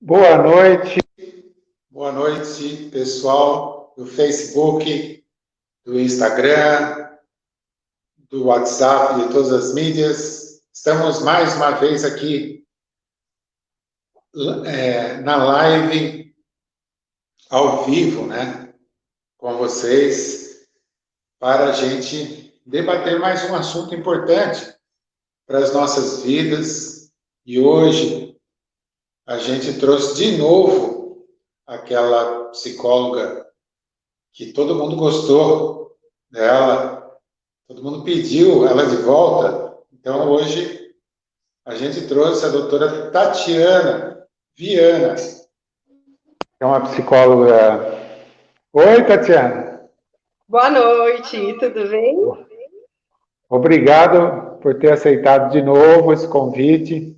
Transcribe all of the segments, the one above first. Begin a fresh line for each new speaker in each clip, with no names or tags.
Boa noite, pessoal do Facebook, do Instagram, do WhatsApp, de todas as mídias. Estamos mais uma vez aqui na live ao vivo, né, com vocês, para a gente debater mais um assunto importante para as nossas vidas. E hoje a gente trouxe de novo aquela psicóloga que todo mundo gostou dela, todo mundo pediu ela de volta. Então, hoje, a gente trouxe a doutora Tatiana Viana, que é uma psicóloga. Oi, Tatiana.
Boa noite, tudo bem?
Obrigado por ter aceitado de novo esse convite.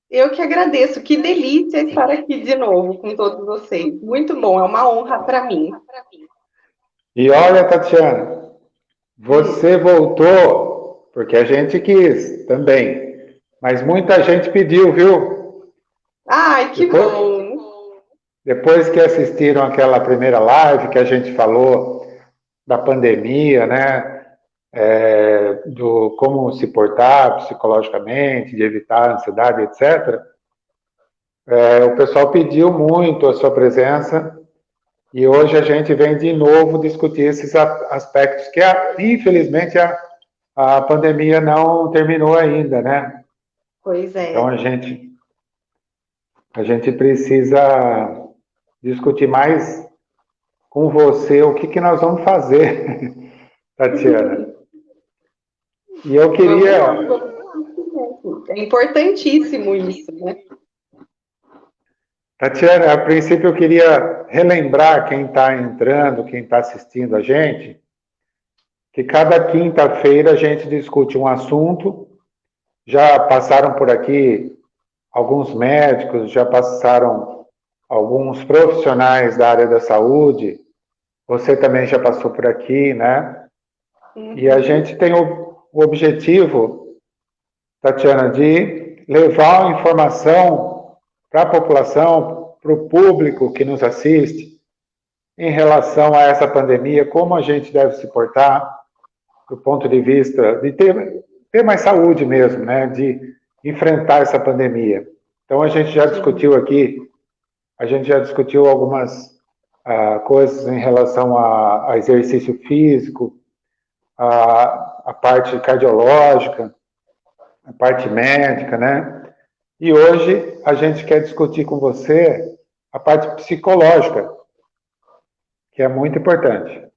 Eu que agradeço, que delícia estar aqui de novo com todos vocês. Muito bom, é uma honra para mim.
E olha, Tatiana, você voltou porque a gente quis também, mas muita gente pediu, viu?
Ai, que bom!
Depois que assistiram aquela primeira live que a gente falou da pandemia, né? Do como se portar psicologicamente, de evitar a ansiedade, etc. O pessoal pediu muito a sua presença e hoje a gente vem de novo discutir esses aspectos que, infelizmente, a pandemia não terminou ainda, né?
Pois é.
Então a gente precisa discutir mais com você o que nós vamos fazer, Tatiana. E eu queria...
É importantíssimo isso, né?
Tatiana, a princípio eu queria relembrar quem está entrando, quem está assistindo a gente, que cada quinta-feira a gente discute um assunto. Já passaram por aqui alguns médicos, já passaram alguns profissionais da área da saúde, você também já passou por aqui, né? E a gente tem o objetivo, Tatiana, de levar a informação para a população, para o público que nos assiste, em relação a essa pandemia, como a gente deve se portar, do ponto de vista de ter mais saúde mesmo, né? De enfrentar essa pandemia. Então, a gente já discutiu aqui, algumas coisas em relação a exercício físico, a parte cardiológica, a parte médica, né? E hoje a gente quer discutir com você a parte psicológica, que é muito importante.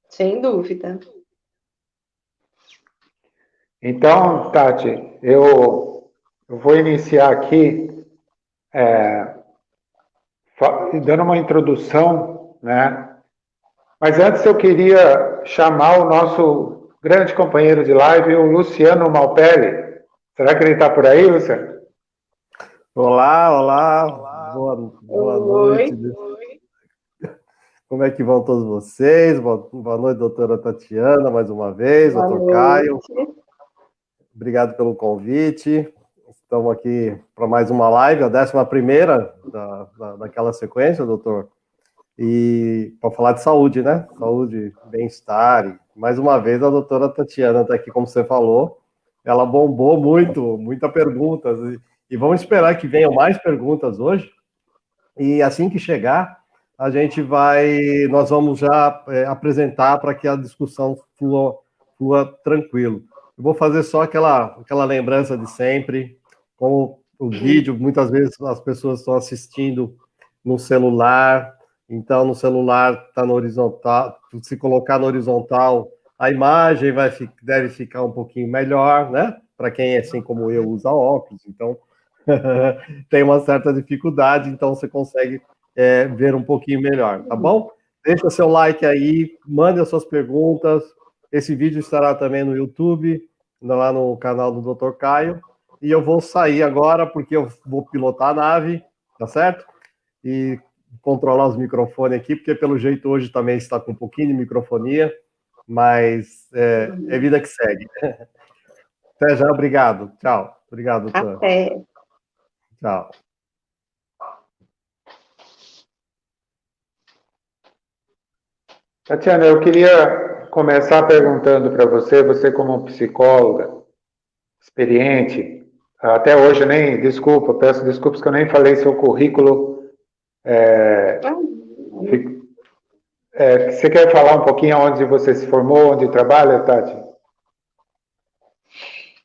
Sem dúvida.
Então, Tati, eu vou iniciar aqui dando uma introdução, né? Mas antes eu queria chamar o nosso grande companheiro de live, o Luciano Malpelli. Será que ele está por aí, Luciano?
Olá, boa noite.
Oi.
Como é que vão todos vocês? Boa noite, doutora Tatiana, mais uma vez, doutor Caio. Obrigado pelo convite. Estamos aqui para mais uma live, a 11ª daquela sequência, doutor. E para falar de saúde, né? Saúde, bem-estar. E, mais uma vez, a doutora Tatiana está aqui, como você falou. Ela bombou muitas perguntas. E vamos esperar que venham mais perguntas hoje. E assim que chegar, nós vamos já apresentar para que a discussão flua tranquilo. Eu vou fazer só aquela lembrança de sempre, como o vídeo, muitas vezes as pessoas estão assistindo no celular, então no celular está no horizontal, se colocar no horizontal, a imagem deve ficar um pouquinho melhor, né? Para quem, assim como eu, usa óculos, então tem uma certa dificuldade, então você consegue ver um pouquinho melhor, tá bom? Deixa seu like aí, mande as suas perguntas. Esse vídeo estará também no YouTube, lá no canal do Dr. Caio. E eu vou sair agora, porque eu vou pilotar a nave, tá certo? E controlar os microfones aqui, porque pelo jeito hoje também está com um pouquinho de microfonia, mas é vida que segue. Até já, obrigado. Tchau. Obrigado, doutor.
Até.
Tchau.
Tatiana, eu queria começar perguntando para você, você como psicóloga experiente, até hoje nem, desculpa, peço desculpas que eu nem falei seu currículo. Você quer falar um pouquinho onde você se formou, onde trabalha, Tati?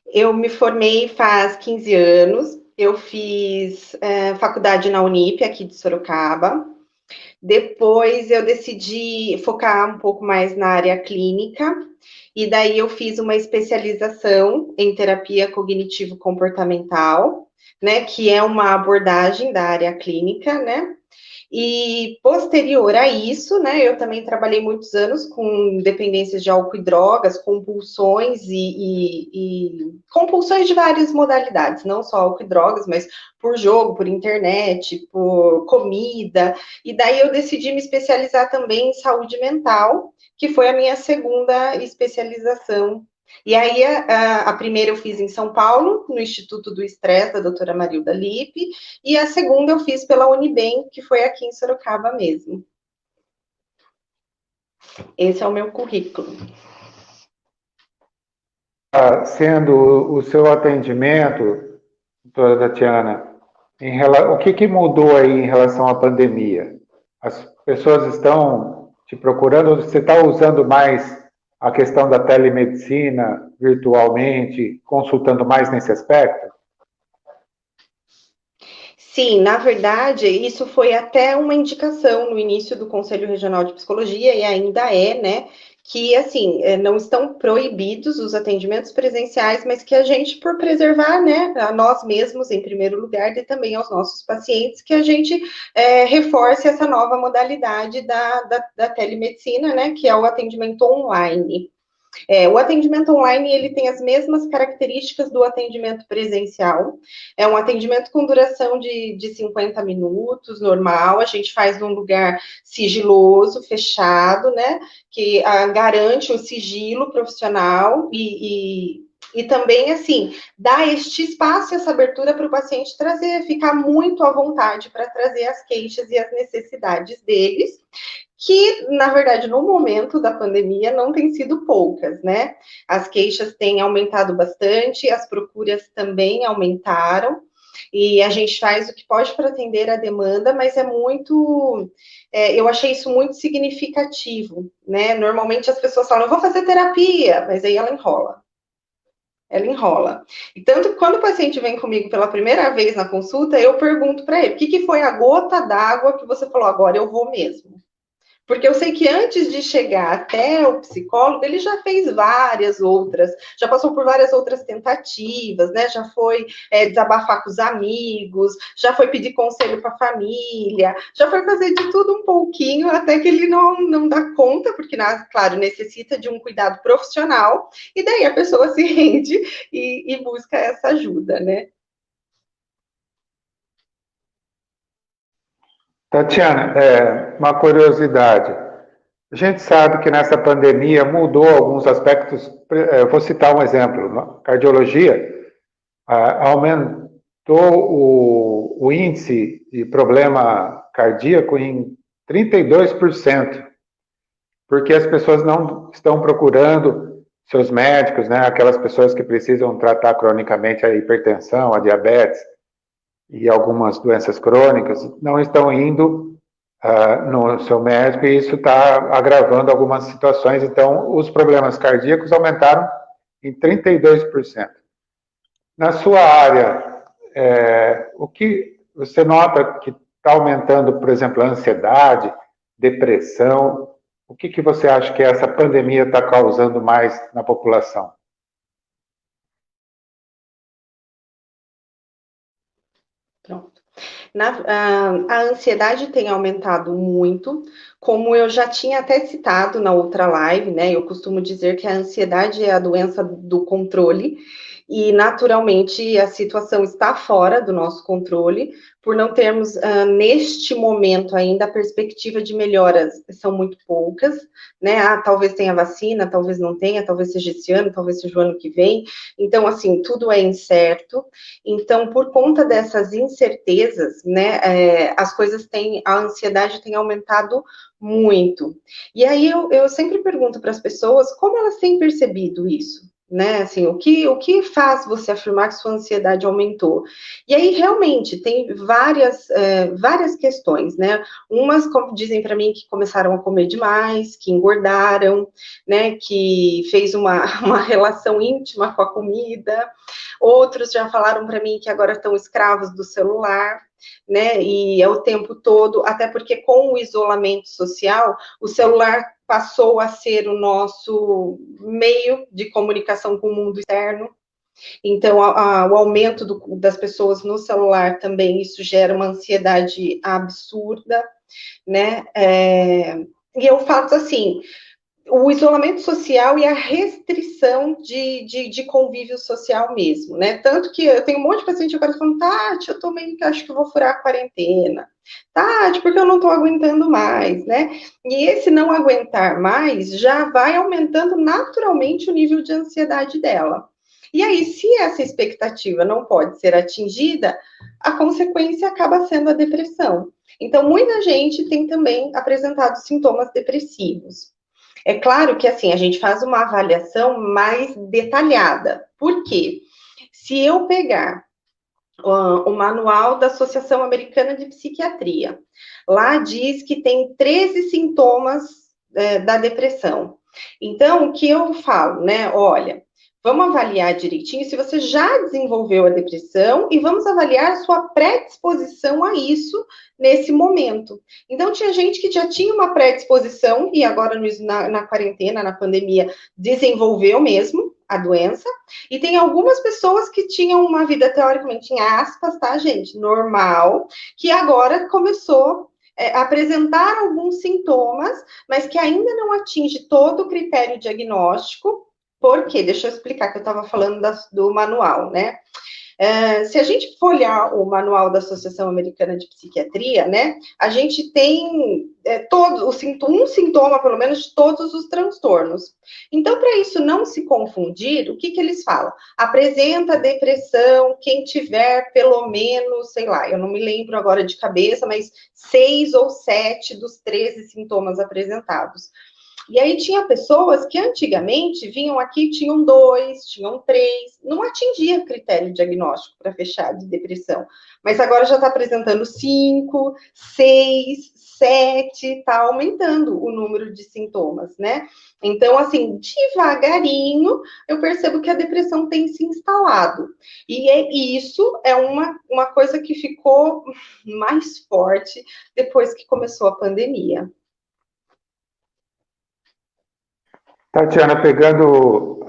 Eu me formei faz 15 anos, eu fiz faculdade na Unip, aqui de Sorocaba. Depois eu decidi focar um pouco mais na área clínica, e daí eu fiz uma especialização em terapia cognitivo-comportamental, né, que é uma abordagem da área clínica, né? E posterior a isso, né, eu também trabalhei muitos anos com dependências de álcool e drogas, compulsões e compulsões de várias modalidades, não só álcool e drogas, mas por jogo, por internet, por comida. E daí eu decidi me especializar também em saúde mental, que foi a minha segunda especialização. E aí, a primeira eu fiz em São Paulo, no Instituto do Estresse, da doutora Marilda Lippe, e a segunda eu fiz pela Unibem, que foi aqui em Sorocaba mesmo. Esse é o meu currículo.
Sendo o seu atendimento, doutora Tatiana, o que mudou aí em relação à pandemia? As pessoas estão te procurando, você está usando mais a questão da telemedicina virtualmente, consultando mais nesse aspecto?
Sim, na verdade, isso foi até uma indicação no início do Conselho Regional de Psicologia, e ainda é, né? Que, assim, não estão proibidos os atendimentos presenciais, mas que a gente, por preservar, né, a nós mesmos, em primeiro lugar, e também aos nossos pacientes, que a gente reforce essa nova modalidade da telemedicina, né, que é o atendimento online. O atendimento online ele tem as mesmas características do atendimento presencial. É um atendimento com duração de 50 minutos, normal. A gente faz num lugar sigiloso, fechado, né? Que garante o sigilo profissional e também, assim, dá este espaço e essa abertura para o paciente trazer, ficar muito à vontade para trazer as queixas e as necessidades deles, que, na verdade, no momento da pandemia não tem sido poucas, né? As queixas têm aumentado bastante, as procuras também aumentaram, e a gente faz o que pode para atender a demanda, mas é muito. Eu achei isso muito significativo, né? Normalmente as pessoas falam, eu vou fazer terapia, mas aí ela enrola. Ela enrola. E tanto que quando o paciente vem comigo pela primeira vez na consulta, eu pergunto para ele: o que foi a gota d'água que você falou, agora eu vou mesmo? Porque eu sei que antes de chegar até o psicólogo, ele já fez várias outras, já passou por várias outras tentativas, né? Já foi desabafar com os amigos, já foi pedir conselho para a família, já foi fazer de tudo um pouquinho, até que ele não dá conta, porque, claro, necessita de um cuidado profissional, e daí a pessoa se rende e busca essa ajuda, né?
Tatiana, uma curiosidade. A gente sabe que nessa pandemia mudou alguns aspectos. Vou citar um exemplo: né? Cardiologia aumentou o índice de problema cardíaco em 32%, porque as pessoas não estão procurando seus médicos, né? Aquelas pessoas que precisam tratar cronicamente a hipertensão, a diabetes e algumas doenças crônicas, não estão indo no seu médico, e isso está agravando algumas situações. Então, os problemas cardíacos aumentaram em 32%. Na sua área, o que você nota que está aumentando, por exemplo, a ansiedade, depressão? O que você acha que essa pandemia está causando mais na população?
Pronto. A ansiedade tem aumentado muito, como eu já tinha até citado na outra live, né? Eu costumo dizer que a ansiedade é a doença do controle, E, naturalmente, a situação está fora do nosso controle, por não termos, neste momento ainda, a perspectiva de melhoras são muito poucas, né? Talvez tenha vacina, talvez não tenha, talvez seja esse ano, talvez seja o ano que vem. Então, assim, tudo é incerto. Então, por conta dessas incertezas, né, as coisas têm, a ansiedade tem aumentado muito. E aí eu sempre pergunto para as pessoas como elas têm percebido isso, né? Assim, o que faz você afirmar que sua ansiedade aumentou? E aí, realmente, tem várias questões, né? Umas dizem para mim que começaram a comer demais, que engordaram, né? Que fez uma relação íntima com a comida. Outros já falaram para mim que agora estão escravos do celular, né? E é o tempo todo, até porque com o isolamento social, o celular passou a ser o nosso meio de comunicação com o mundo externo. Então, o aumento das pessoas no celular também, isso gera uma ansiedade absurda, né? E eu falo assim, o isolamento social e a restrição de convívio social mesmo, né? Tanto que eu tenho um monte de paciente agora falando, Tati, eu tô meio que acho que eu vou furar a quarentena. Tati, porque eu não tô aguentando mais, né? E esse não aguentar mais já vai aumentando naturalmente o nível de ansiedade dela. E aí, se essa expectativa não pode ser atingida, a consequência acaba sendo a depressão. Então, muita gente tem também apresentado sintomas depressivos. É claro que, assim, a gente faz uma avaliação mais detalhada. Por quê? Se eu pegar o manual da Associação Americana de Psiquiatria, lá diz que tem 13 sintomas da depressão. Então, o que eu falo, né? Olha, vamos avaliar direitinho se você já desenvolveu a depressão e vamos avaliar a sua predisposição a isso nesse momento. Então, tinha gente que já tinha uma predisposição e agora na quarentena, na pandemia, desenvolveu mesmo a doença. E tem algumas pessoas que tinham uma vida, teoricamente, em aspas, tá, gente? Normal, que agora começou a apresentar alguns sintomas, mas que ainda não atinge todo o critério diagnóstico. Por quê? Deixa eu explicar que eu estava falando do manual, né? Se a gente for olhar o manual da Associação Americana de Psiquiatria, né, a gente tem um sintoma, pelo menos, de todos os transtornos. Então, para isso não se confundir, o que eles falam? Apresenta depressão quem tiver pelo menos, sei lá, eu não me lembro agora de cabeça, mas 6 ou 7 dos 13 sintomas apresentados. E aí tinha pessoas que antigamente vinham aqui, tinham 2, tinham 3, não atingia critério diagnóstico para fechar de depressão. Mas agora já está apresentando 5, 6, 7, está aumentando o número de sintomas, né? Então, assim, devagarinho, eu percebo que a depressão tem se instalado. E isso é uma coisa que ficou mais forte depois que começou a pandemia.
Tatiana, pegando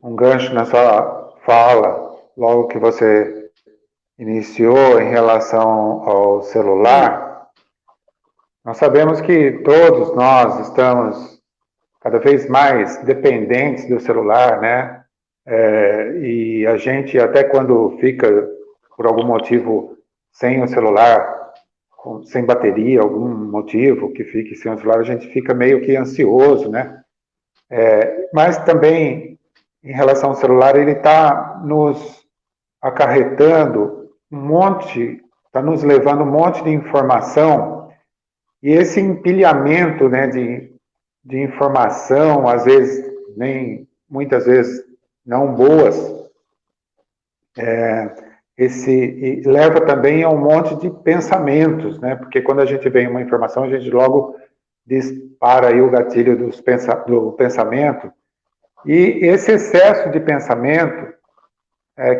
um gancho na sua fala, logo que você iniciou em relação ao celular, nós sabemos que todos nós estamos cada vez mais dependentes do celular, né? E a gente, até quando fica, por algum motivo, sem o celular, sem bateria, algum motivo que fique sem o celular, a gente fica meio que ansioso, né? Mas também, em relação ao celular, ele está nos acarretando está nos levando um monte de informação, e esse empilhamento, né, de informação, às vezes, muitas vezes não boas, e leva também a um monte de pensamentos, né, porque quando a gente vê uma informação, a gente logo dispara aí o gatilho do pensamento, e esse excesso de pensamento,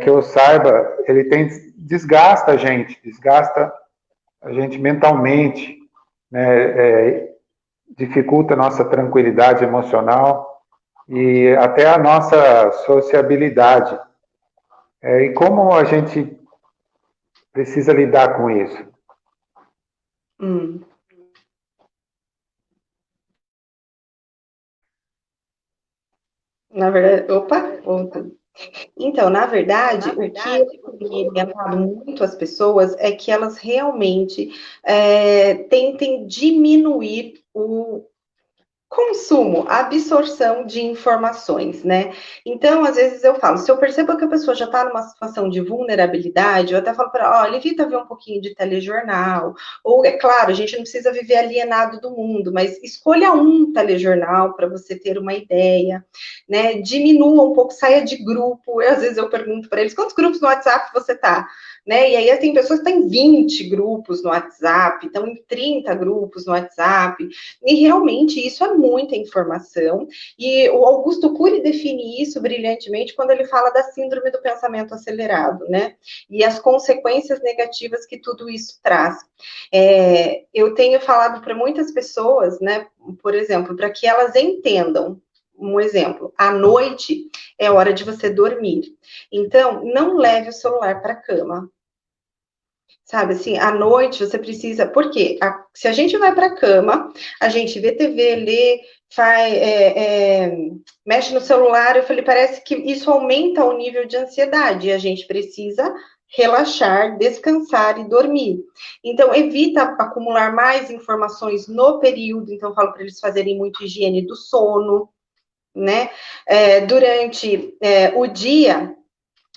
que eu saiba, ele desgasta a gente mentalmente, né, dificulta a nossa tranquilidade emocional e até a nossa sociabilidade. E como a gente precisa lidar com isso?
Na verdade, Então, na verdade, o que eu tenho orientado muito as pessoas é que elas realmente tentem diminuir o consumo, a absorção de informações, né? Então, às vezes eu falo, se eu percebo que a pessoa já está numa situação de vulnerabilidade, eu até falo para ela, olha, evita ver um pouquinho de telejornal, ou, é claro, a gente não precisa viver alienado do mundo, mas escolha um telejornal para você ter uma ideia, né? Diminua um pouco, saia de grupo, às vezes eu pergunto para eles, quantos grupos no WhatsApp você está? Né? E aí tem pessoas que estão em 20 grupos no WhatsApp, estão em 30 grupos no WhatsApp, e realmente isso é muita informação, e o Augusto Cury define isso brilhantemente quando ele fala da síndrome do pensamento acelerado, né? E as consequências negativas que tudo isso traz. Eu tenho falado para muitas pessoas, né, por exemplo, para que elas entendam. Um exemplo, à noite é hora de você dormir. Então, não leve o celular para a cama. Sabe, assim, à noite você precisa. Por quê? Se a gente vai para a cama, a gente vê TV, lê, mexe no celular, eu falei, parece que isso aumenta o nível de ansiedade e a gente precisa relaxar, descansar e dormir. Então, evita acumular mais informações no período. Então, eu falo para eles fazerem muito higiene do sono, né? Durante o dia,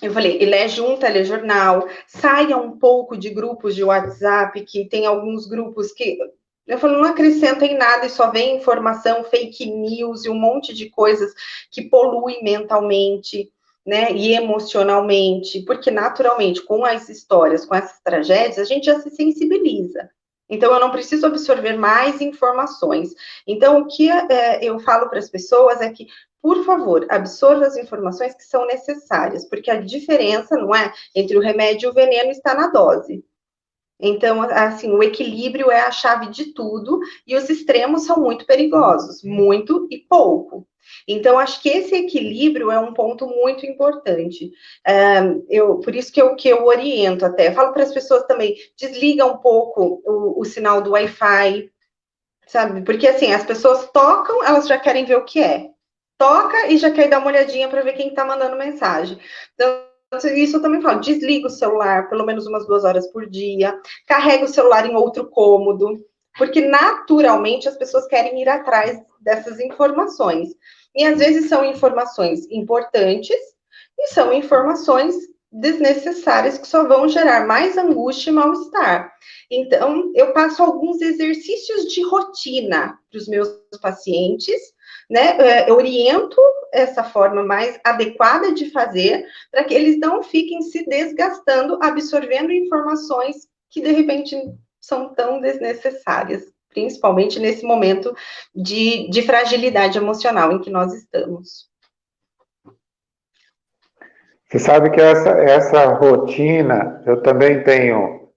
eu falei, elege um telejornal, saia um pouco de grupos de WhatsApp, que tem alguns grupos que eu falo, não acrescenta em nada e só vem informação, fake news e um monte de coisas que poluem mentalmente, né, e emocionalmente, porque naturalmente, com as histórias, com essas tragédias, a gente já se sensibiliza. Então, eu não preciso absorver mais informações. Então, o que eu falo para as pessoas é que, por favor, absorva as informações que são necessárias, porque a diferença, não é, entre o remédio e o veneno está na dose. Então, assim, o equilíbrio é a chave de tudo e os extremos são muito perigosos, muito e pouco. Então, acho que esse equilíbrio é um ponto muito importante. Por isso que eu oriento até. Eu falo para as pessoas também, desliga um pouco o sinal do Wi-Fi, sabe? Porque, assim, as pessoas tocam, elas já querem ver o que é. Toca e já quer dar uma olhadinha para ver quem está mandando mensagem. Então, isso eu também falo, desliga o celular pelo menos umas 2 horas por dia, carrega o celular em outro cômodo, porque naturalmente as pessoas querem ir atrás dessas informações. E às vezes são informações importantes e são informações desnecessárias que só vão gerar mais angústia e mal-estar. Então, eu passo alguns exercícios de rotina para os meus pacientes, né? Eu oriento essa forma mais adequada de fazer para que eles não fiquem se desgastando, absorvendo informações que de repente são tão desnecessárias, principalmente nesse momento de fragilidade emocional em que nós estamos.
Você sabe que essa rotina eu também tenho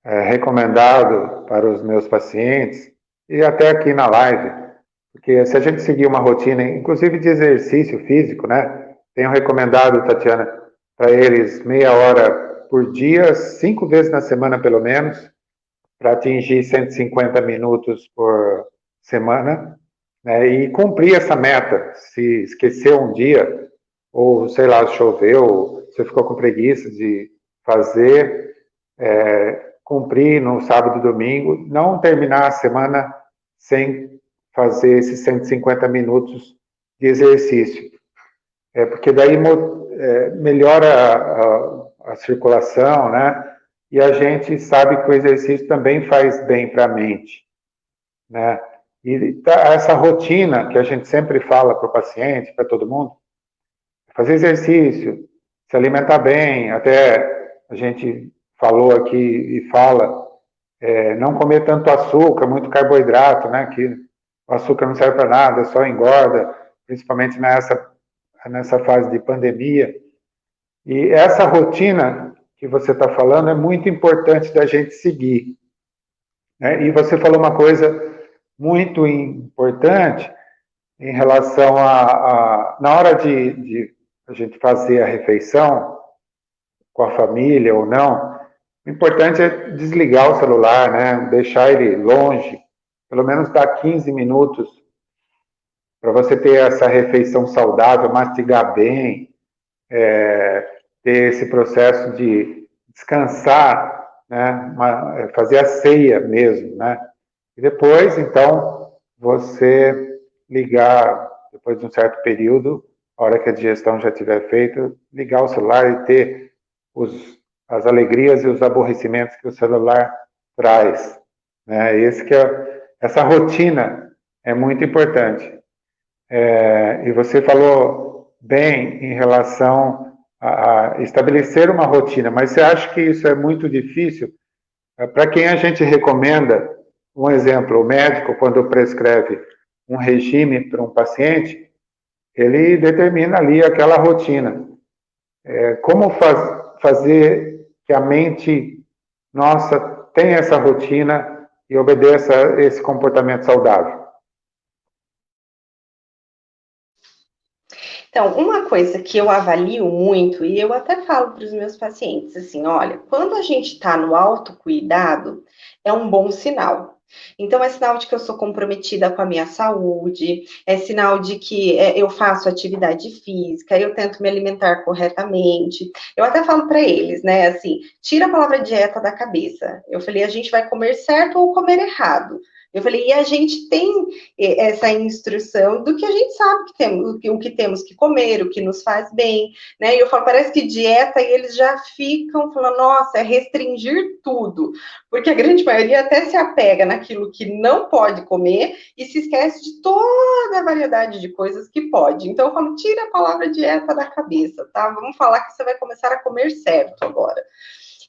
recomendado para os meus pacientes e até aqui na live, porque se a gente seguir uma rotina, inclusive de exercício físico, né? Tenho recomendado, Tatiana, para eles meia hora por dia, 5 vezes na semana pelo menos, para atingir 150 minutos por semana, né? E cumprir essa meta. Se esqueceu um dia, ou sei lá, choveu, você ficou com preguiça de fazer, cumprir no sábado e domingo, não terminar a semana sem fazer esses 150 minutos de exercício. Porque daí melhora a circulação, né? E a gente sabe que o exercício também faz bem para a mente, né? E essa rotina que a gente sempre fala para o paciente, para todo mundo, fazer exercício, se alimentar bem, até a gente falou aqui e fala, não comer tanto açúcar, muito carboidrato, né? Que o açúcar não serve para nada, só engorda, principalmente nessa fase de pandemia. E essa rotina que você está falando é muito importante da gente seguir, né? E você falou uma coisa muito importante em relação na hora de a gente fazer a refeição com a família ou não, o importante é desligar o celular, né? Deixar ele longe, pelo menos dar 15 minutos para você ter essa refeição saudável, mastigar bem, ter esse processo de descansar, né, fazer a ceia mesmo, né? E depois, então, você ligar, depois de um certo período, a hora que a digestão já estiver feita, ligar o celular e ter as alegrias e os aborrecimentos que o celular traz, né? Essa rotina é muito importante. E você falou bem em relação a estabelecer uma rotina, mas você acha que isso é muito difícil? Para quem a gente recomenda, um exemplo, o médico, quando prescreve um regime para um paciente, ele determina ali aquela rotina. Como fazer que a mente nossa tenha essa rotina e obedeça esse comportamento saudável?
Então, uma coisa que eu avalio muito, e eu até falo para os meus pacientes, assim, olha, quando a gente está no autocuidado, é um bom sinal. Então, é sinal de que eu sou comprometida com a minha saúde, é sinal de que eu faço atividade física, eu tento me alimentar corretamente. Eu até falo para eles, né, assim, tira a palavra dieta da cabeça. Eu falei, a gente vai comer certo ou comer errado. Eu falei, e a gente tem essa instrução do que a gente sabe que temos, o que temos que comer, o que nos faz bem, né? E eu falo, parece que dieta, e eles já ficam falando, nossa, é restringir tudo, porque a grande maioria até se apega naquilo que não pode comer e se esquece de toda a variedade de coisas que pode. Então eu falo, tira a palavra dieta da cabeça, tá? Vamos falar que você vai começar a comer certo agora.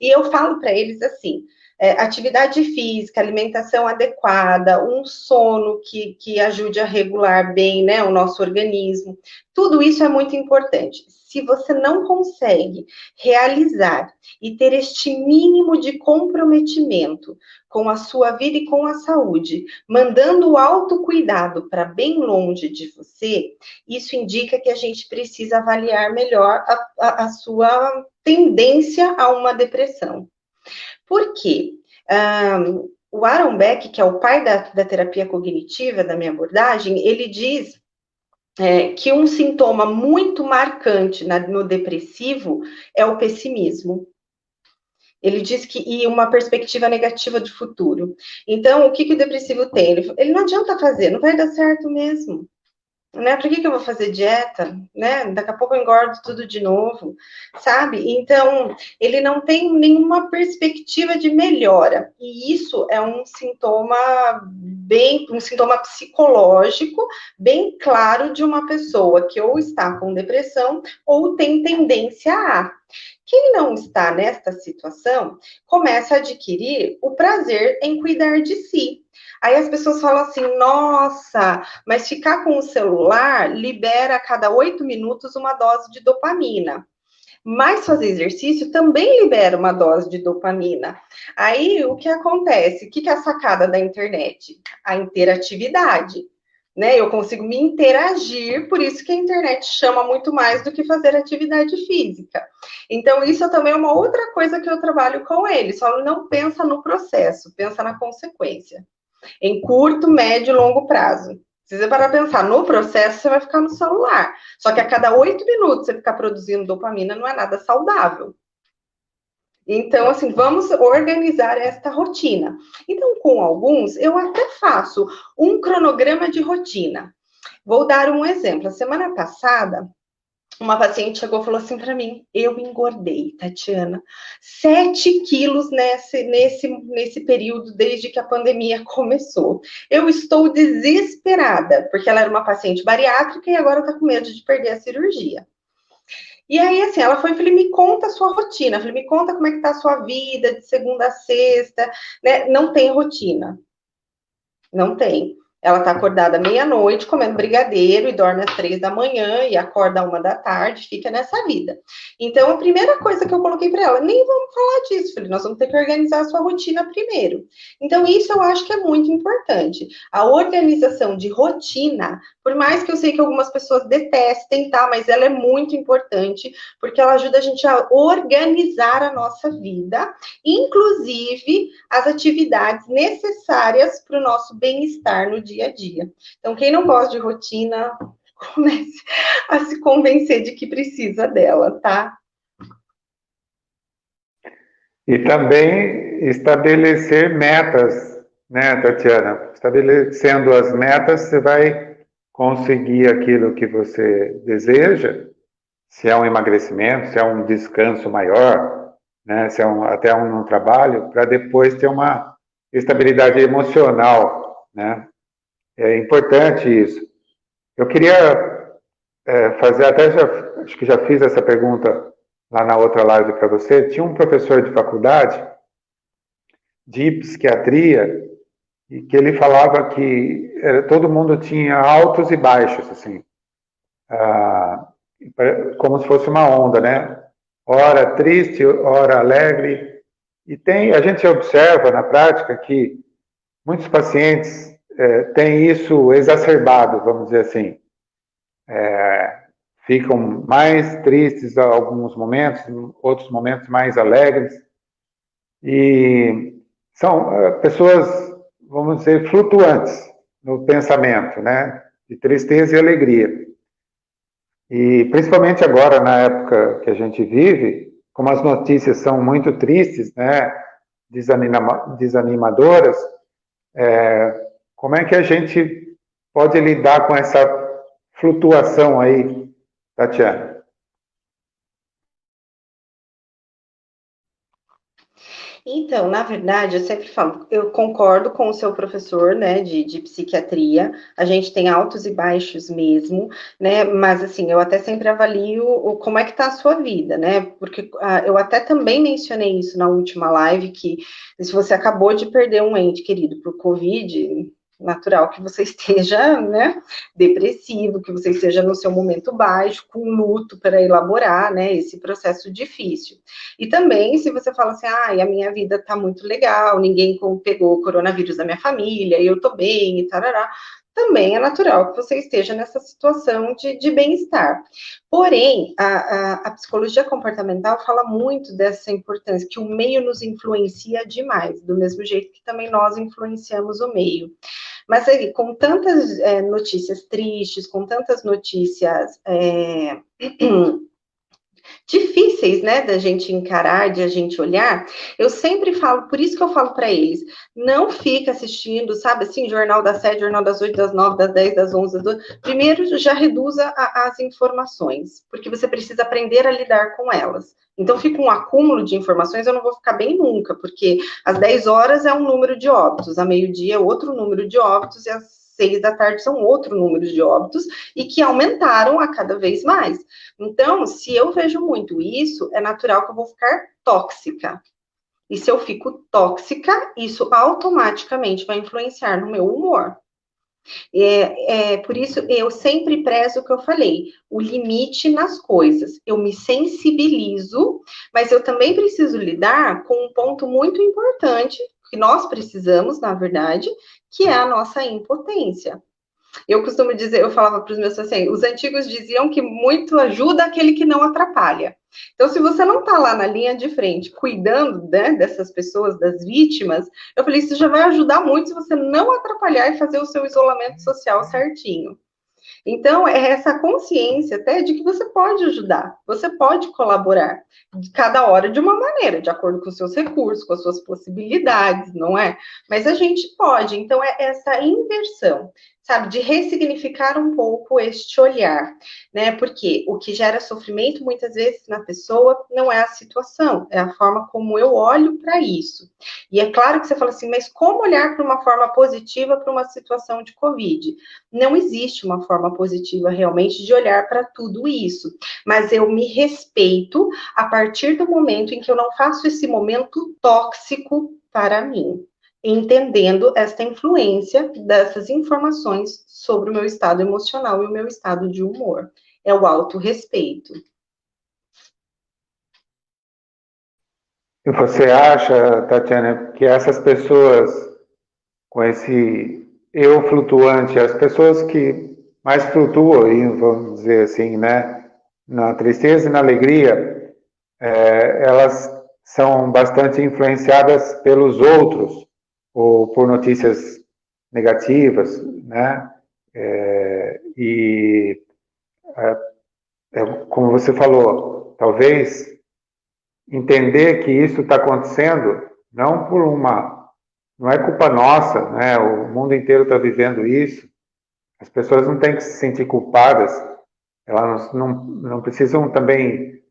E eu falo para eles assim, atividade física, alimentação adequada, um sono que ajude a regular bem, né, o nosso organismo. Tudo isso é muito importante. Se você não consegue realizar e ter este mínimo de comprometimento com a sua vida e com a saúde, mandando o autocuidado para bem longe de você, isso indica que a gente precisa avaliar melhor a sua tendência a uma depressão. Por quê? O Aaron Beck, que é o pai da terapia cognitiva, da minha abordagem, ele diz que um sintoma muito marcante no depressivo é o pessimismo. Ele diz que e uma perspectiva negativa de futuro. Então, o que o depressivo tem? Ele não adianta fazer, não vai dar certo mesmo. Né? Por que eu vou fazer dieta? Né? Daqui a pouco eu engordo tudo de novo, sabe? Então, ele não tem nenhuma perspectiva de melhora. E isso é um sintoma um sintoma psicológico bem claro de uma pessoa que ou está com depressão ou tem tendência a. Quem não está nesta situação começa a adquirir o prazer em cuidar de si. Aí as pessoas falam assim, nossa, mas ficar com o celular libera a cada 8 minutos uma dose de dopamina. Mas fazer exercício também libera uma dose de dopamina. Aí o que acontece? O que é a sacada da internet? A interatividade. Né? Eu consigo me interagir, por isso que a internet chama muito mais do que fazer atividade física. Então, isso também é uma outra coisa que eu trabalho com eles. Só não pensa no processo, pensa na consequência. Em curto, médio e longo prazo. Se você parar para pensar no processo, você vai ficar no celular. Só que a cada 8 minutos você ficar produzindo dopamina não é nada saudável. Então, assim, vamos organizar esta rotina. Então, com alguns, eu até faço um cronograma de rotina. Vou dar um exemplo. A semana passada, uma paciente chegou e falou assim para mim, eu engordei, Tatiana, 7 quilos nesse período, desde que a pandemia começou. Eu estou desesperada, porque ela era uma paciente bariátrica e agora está com medo de perder a cirurgia. E aí, assim, ela foi e falei, me conta a sua rotina. Eu falei, me conta como é que tá a sua vida, de segunda a sexta, né? Não tem rotina. Não tem. Ela tá acordada meia-noite, comendo brigadeiro, e dorme às 3 da manhã, e acorda às 1 da tarde, fica nessa vida. Então, a primeira coisa que eu coloquei para ela, nem vamos falar disso, falei, nós vamos ter que organizar a sua rotina primeiro. Então, isso eu acho que é muito importante. A organização de rotina, por mais que eu sei que algumas pessoas detestem, tá? Mas ela é muito importante, porque ela ajuda a gente a organizar a nossa vida, inclusive as atividades necessárias para o nosso bem-estar no dia a dia. Então, quem não gosta de rotina, comece a se convencer de que precisa dela, tá?
E também estabelecer metas, né, Tatiana? Estabelecendo as metas, você vai conseguir aquilo que você deseja, se é um emagrecimento, se é um descanso maior, né, se é até um trabalho, para depois ter uma estabilidade emocional, né? É importante isso. Eu queria fazer, acho que já fiz essa pergunta lá na outra live para você. Tinha um professor de faculdade de psiquiatria e que ele falava que todo mundo tinha altos e baixos, assim, como se fosse uma onda, né? Ora triste, ora alegre. E a gente observa na prática que muitos pacientes têm isso exacerbado, vamos dizer assim. Ficam mais tristes em alguns momentos, em outros momentos mais alegres. E são pessoas, vamos dizer, flutuantes no pensamento, né? De tristeza e alegria. E principalmente agora, na época que a gente vive, como as notícias são muito tristes, né? Desanimadoras, como é que a gente pode lidar com essa flutuação aí, Tatiana?
Então, na verdade, eu sempre falo, eu concordo com o seu professor, né, de psiquiatria, a gente tem altos e baixos mesmo, né, mas assim, eu até sempre avalio como é que tá a sua vida, né, porque eu até também mencionei isso na última live, que se você acabou de perder um ente querido por Covid, natural que você esteja, né, depressivo, que você esteja no seu momento baixo, com luto para elaborar, né, esse processo difícil. E também, se você fala assim, a minha vida tá muito legal, ninguém pegou o coronavírus da minha família, eu tô bem e tarará, também é natural que você esteja nessa situação de bem-estar. Porém, a psicologia comportamental fala muito dessa importância, que o meio nos influencia demais, do mesmo jeito que também nós influenciamos o meio. Mas aí, com tantas notícias tristes, com tantas notícias difíceis, né, da gente encarar, de a gente olhar, eu sempre falo, por isso que eu falo para eles, não fica assistindo, sabe, assim, Jornal das 7, Jornal das 8, das 9, das 10, das 11, das 12. Primeiro, já reduza as informações, porque você precisa aprender a lidar com elas. Então, fica um acúmulo de informações, eu não vou ficar bem nunca, porque às 10 horas é um número de óbitos, a meio-dia é outro número de óbitos, e às 6 da tarde são outro número de óbitos, e que aumentaram a cada vez mais. Então, se eu vejo muito isso, é natural que eu vou ficar tóxica. E se eu fico tóxica, isso automaticamente vai influenciar no meu humor. Por isso, eu sempre prezo o que eu falei, o limite nas coisas. Eu me sensibilizo, mas eu também preciso lidar com um ponto muito importante, que nós precisamos, na verdade, que é a nossa impotência. Eu costumo dizer, eu falava para os meus assim, os antigos diziam que muito ajuda aquele que não atrapalha. Então, se você não está lá na linha de frente, cuidando, né, dessas pessoas, das vítimas, eu falei, isso já vai ajudar muito se você não atrapalhar e fazer o seu isolamento social certinho. Então, é essa consciência até de que você pode ajudar, você pode colaborar, de cada hora de uma maneira, de acordo com os seus recursos, com as suas possibilidades, não é? Mas a gente pode, então é essa inversão, sabe, de ressignificar um pouco este olhar, né? Porque o que gera sofrimento muitas vezes na pessoa não é a situação, é a forma como eu olho para isso. E é claro que você fala assim, mas como olhar para uma forma positiva para uma situação de Covid? Não existe uma forma positiva realmente de olhar para tudo isso, mas eu me respeito a partir do momento em que eu não faço esse momento tóxico para mim, entendendo esta influência dessas informações sobre o meu estado emocional e o meu estado de humor. É o autorrespeito.
E você acha, Tatiana, que essas pessoas com esse eu flutuante, as pessoas que mais flutuam, vamos dizer assim, né, na tristeza e na alegria, elas são bastante influenciadas pelos outros, ou por notícias negativas, né, e como você falou, talvez entender que isso está acontecendo não é culpa nossa, né? O mundo inteiro está vivendo isso. As pessoas não têm que se sentir culpadas. Elas não precisam também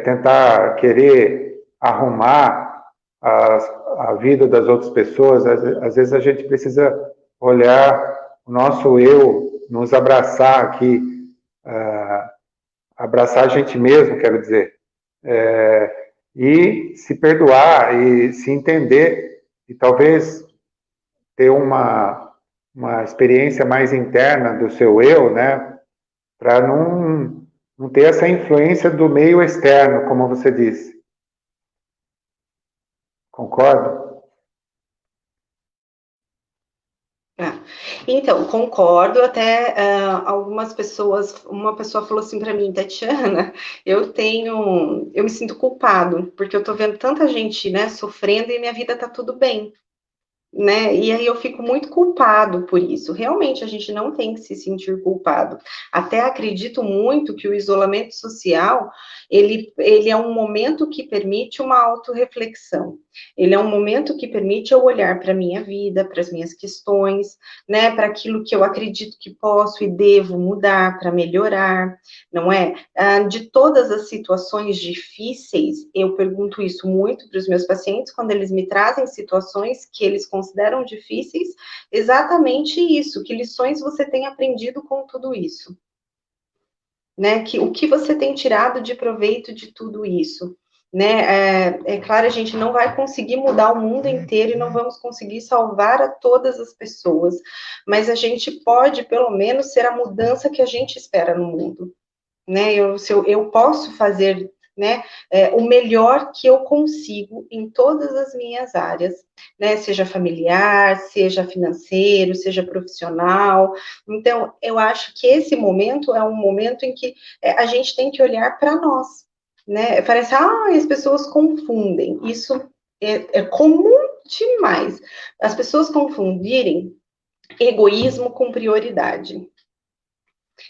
tentar querer arrumar a vida das outras pessoas. Às vezes a gente precisa olhar o nosso eu, nos abraçar aqui, abraçar a gente mesmo, quero dizer, e se perdoar e se entender e talvez ter uma experiência mais interna do seu eu, né, para não ter essa influência do meio externo, como você disse. Concorda?
Então, concordo, até algumas pessoas, uma pessoa falou assim para mim, Tatiana, eu me sinto culpado, porque eu tô vendo tanta gente, né, sofrendo e minha vida tá tudo bem, né, e aí eu fico muito culpado por isso, realmente a gente não tem que se sentir culpado, até acredito muito que o isolamento social, ele é um momento que permite uma autorreflexão, ele é um momento que permite eu olhar para a minha vida, para as minhas questões, né, para aquilo que eu acredito que posso e devo mudar para melhorar, não é? De todas as situações difíceis, eu pergunto isso muito para os meus pacientes, quando eles me trazem situações que eles consideram difíceis, exatamente isso, que lições você tem aprendido com tudo isso? Né, o que você tem tirado de proveito de tudo isso? Né? É claro, a gente não vai conseguir mudar o mundo inteiro e não vamos conseguir salvar a todas as pessoas, mas a gente pode, pelo menos, ser a mudança que a gente espera no mundo. Né? Eu posso fazer, né, o melhor que eu consigo em todas as minhas áreas, né, seja familiar, seja financeiro, seja profissional. Então, eu acho que esse momento é um momento em que a gente tem que olhar para nós, né? Parece, as pessoas confundem. Isso é comum demais. As pessoas confundirem egoísmo com prioridade.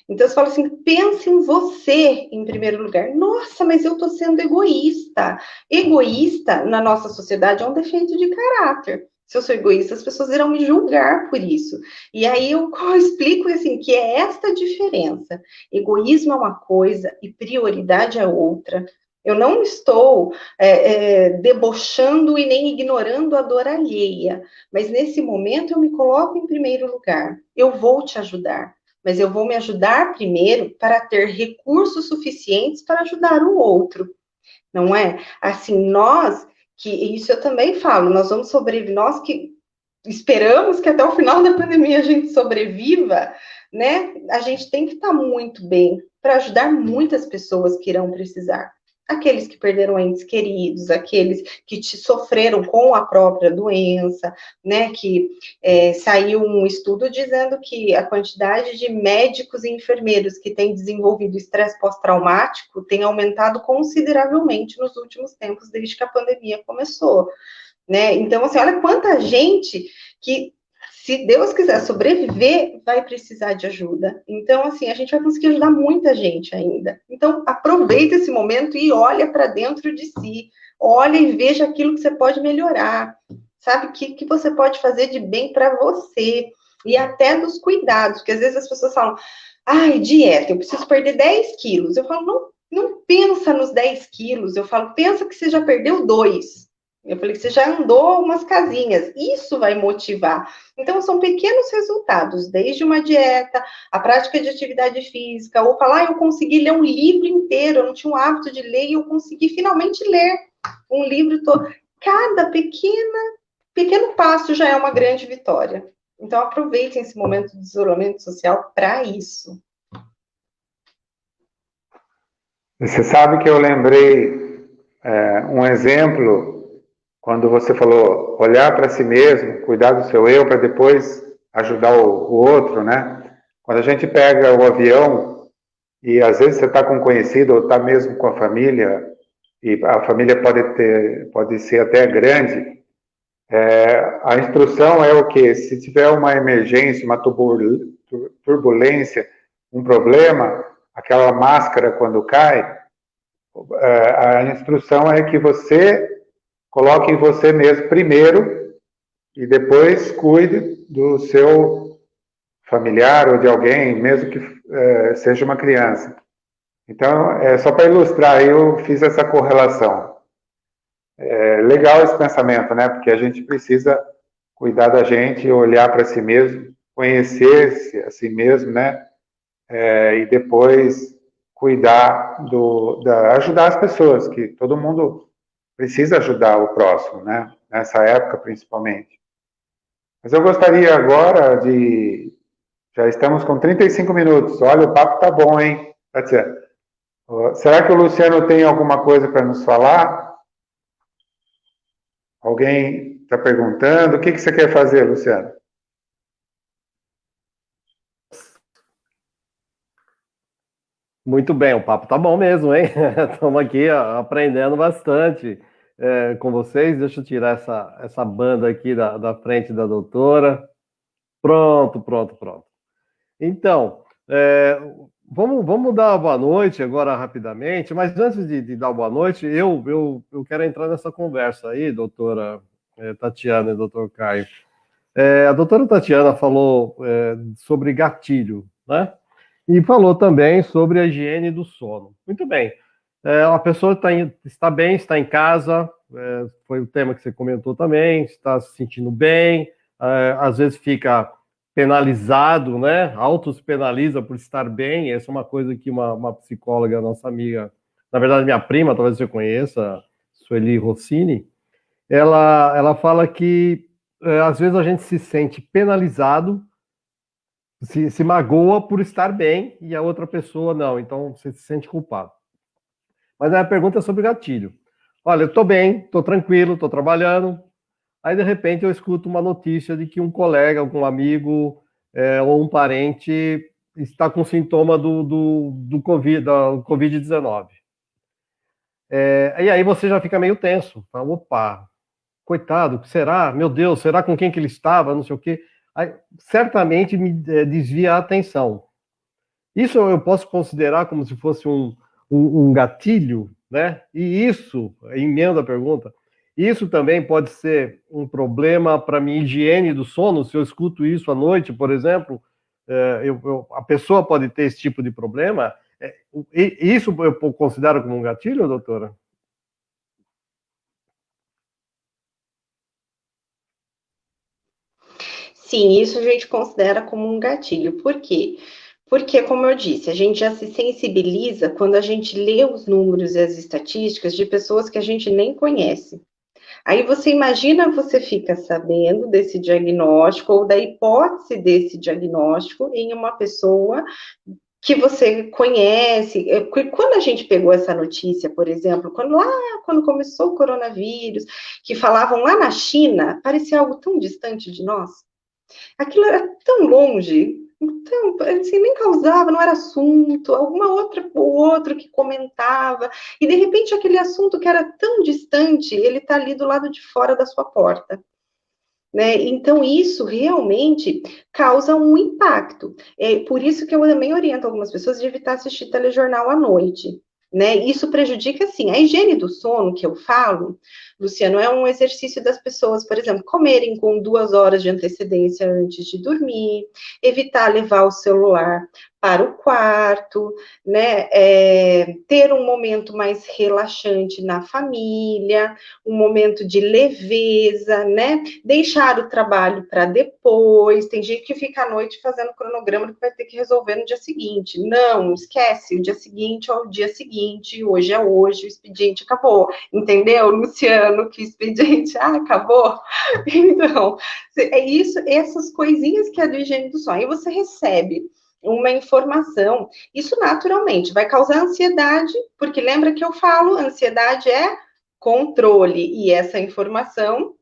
Então, você fala assim, pensa em você em primeiro lugar. Nossa, mas eu estou sendo egoísta. Egoísta, na nossa sociedade, é um defeito de caráter. Se eu sou egoísta, as pessoas irão me julgar por isso. E aí eu explico assim, que é esta diferença. Egoísmo é uma coisa e prioridade é outra. Eu não estou debochando e nem ignorando a dor alheia, mas nesse momento eu me coloco em primeiro lugar. Eu vou te ajudar, mas eu vou me ajudar primeiro para ter recursos suficientes para ajudar o outro, não é? Assim, isso eu também falo, nós vamos sobreviver, nós que esperamos que até o final da pandemia a gente sobreviva, né? A gente tem que estar muito bem para ajudar muitas pessoas que irão precisar. Aqueles que perderam entes queridos, aqueles que sofreram com a própria doença, né? Que saiu um estudo dizendo que a quantidade de médicos e enfermeiros que têm desenvolvido estresse pós-traumático tem aumentado consideravelmente nos últimos tempos, desde que a pandemia começou, né? Então, assim, olha quanta gente que, se Deus quiser sobreviver, vai precisar de ajuda. Então, assim, a gente vai conseguir ajudar muita gente ainda. Então, aproveita esse momento e olha para dentro de si. Olha e veja aquilo que você pode melhorar. Sabe? O que você pode fazer de bem para você. E até dos cuidados. Porque às vezes as pessoas falam, dieta, eu preciso perder 10 quilos. Eu falo, não pensa nos 10 quilos. Eu falo, pensa que você já perdeu 2. Eu falei que você já andou umas casinhas, isso vai motivar. Então, são pequenos resultados, desde uma dieta, a prática de atividade física, ou falar, eu consegui ler um livro inteiro, eu não tinha o hábito de ler, e eu consegui finalmente ler um livro todo. Cada pequeno passo já é uma grande vitória. Então, aproveitem esse momento de isolamento social para isso.
Você sabe que eu lembrei um exemplo quando você falou olhar para si mesmo, cuidar do seu eu para depois ajudar o outro, né? Quando a gente pega o avião e às vezes você está com um conhecido ou está mesmo com a família e a família pode ser até grande, a instrução é o quê? Se tiver uma emergência, uma turbulência, um problema, aquela máscara quando cai, a instrução é que você coloque em você mesmo primeiro e depois cuide do seu familiar ou de alguém, mesmo que seja uma criança. Então, só para ilustrar, eu fiz essa correlação. É legal esse pensamento, né? Porque a gente precisa cuidar da gente, olhar para si mesmo, conhecer-se a si mesmo, né? E depois cuidar ajudar as pessoas, que todo mundo precisa ajudar o próximo, né? Nessa época, principalmente. Mas eu gostaria agora de... Já estamos com 35 minutos. Olha, o papo tá bom, hein? Será que o Luciano tem alguma coisa para nos falar? Alguém está perguntando? O que você quer fazer, Luciano?
Muito bem, o papo tá bom mesmo, hein? Estamos aqui aprendendo bastante com vocês. Deixa eu tirar essa banda aqui da frente da doutora. Pronto. Então, vamos dar uma boa noite agora rapidamente, mas antes de dar boa noite, eu quero entrar nessa conversa aí, doutora Tatiana e doutor Caio. A doutora Tatiana falou sobre gatilho, né? E falou também sobre a higiene do sono. Muito bem. A pessoa está bem, está em casa, foi o tema que você comentou também, está se sentindo bem, às vezes fica penalizado, né? Auto-se penaliza por estar bem. Essa é uma coisa que uma psicóloga, nossa amiga, na verdade minha prima, talvez você conheça, Sueli Rossini, ela fala que às vezes a gente se sente penalizado, se magoa por estar bem e a outra pessoa não, então você se sente culpado. Mas a pergunta é sobre gatilho. Olha, eu estou bem, estou tranquilo, estou trabalhando, aí de repente eu escuto uma notícia de que um colega, algum amigo ou um parente está com sintoma do Covid-19. E aí você já fica meio tenso, fala, opa, coitado, o que será? Meu Deus, será com quem que ele estava? Não sei o quê. Aí, certamente me desvia a atenção. Isso eu posso considerar como se fosse um gatilho, né? E isso, emenda a pergunta, isso também pode ser um problema para minha higiene do sono, se eu escuto isso à noite, por exemplo, a pessoa pode ter esse tipo de problema. Isso eu considero como um gatilho, doutora?
Sim, isso a gente considera como um gatilho. Por quê? Porque, como eu disse, a gente já se sensibiliza quando a gente lê os números e as estatísticas de pessoas que a gente nem conhece. Aí você imagina, você fica sabendo desse diagnóstico ou da hipótese desse diagnóstico em uma pessoa que você conhece. Quando a gente pegou essa notícia, por exemplo, quando começou o coronavírus, que falavam lá na China, parecia algo tão distante de nós. Aquilo era tão longe, então, assim, nem causava, não era assunto, alguma outra ou outro que comentava, e de repente aquele assunto que era tão distante, ele está ali do lado de fora da sua porta. Né? Então, isso realmente causa um impacto. É por isso que eu também oriento algumas pessoas de evitar assistir telejornal à noite. Né? Isso prejudica, assim, a higiene do sono que eu falo, Luciano, é um exercício das pessoas, por exemplo, comerem com 2 horas de antecedência antes de dormir, evitar levar o celular para o quarto, né? Ter um momento mais relaxante na família, um momento de leveza, né? Deixar o trabalho para depois. Tem gente que fica à noite fazendo cronograma que vai ter que resolver no dia seguinte. Não, esquece, o dia seguinte é o dia seguinte, hoje é hoje, o expediente acabou. Entendeu, Luciano, que expediente acabou? Então, é isso, essas coisinhas que é do higiene do sono. Aí você recebe uma informação, isso naturalmente vai causar ansiedade, porque lembra que eu falo, ansiedade é controle, e essa informação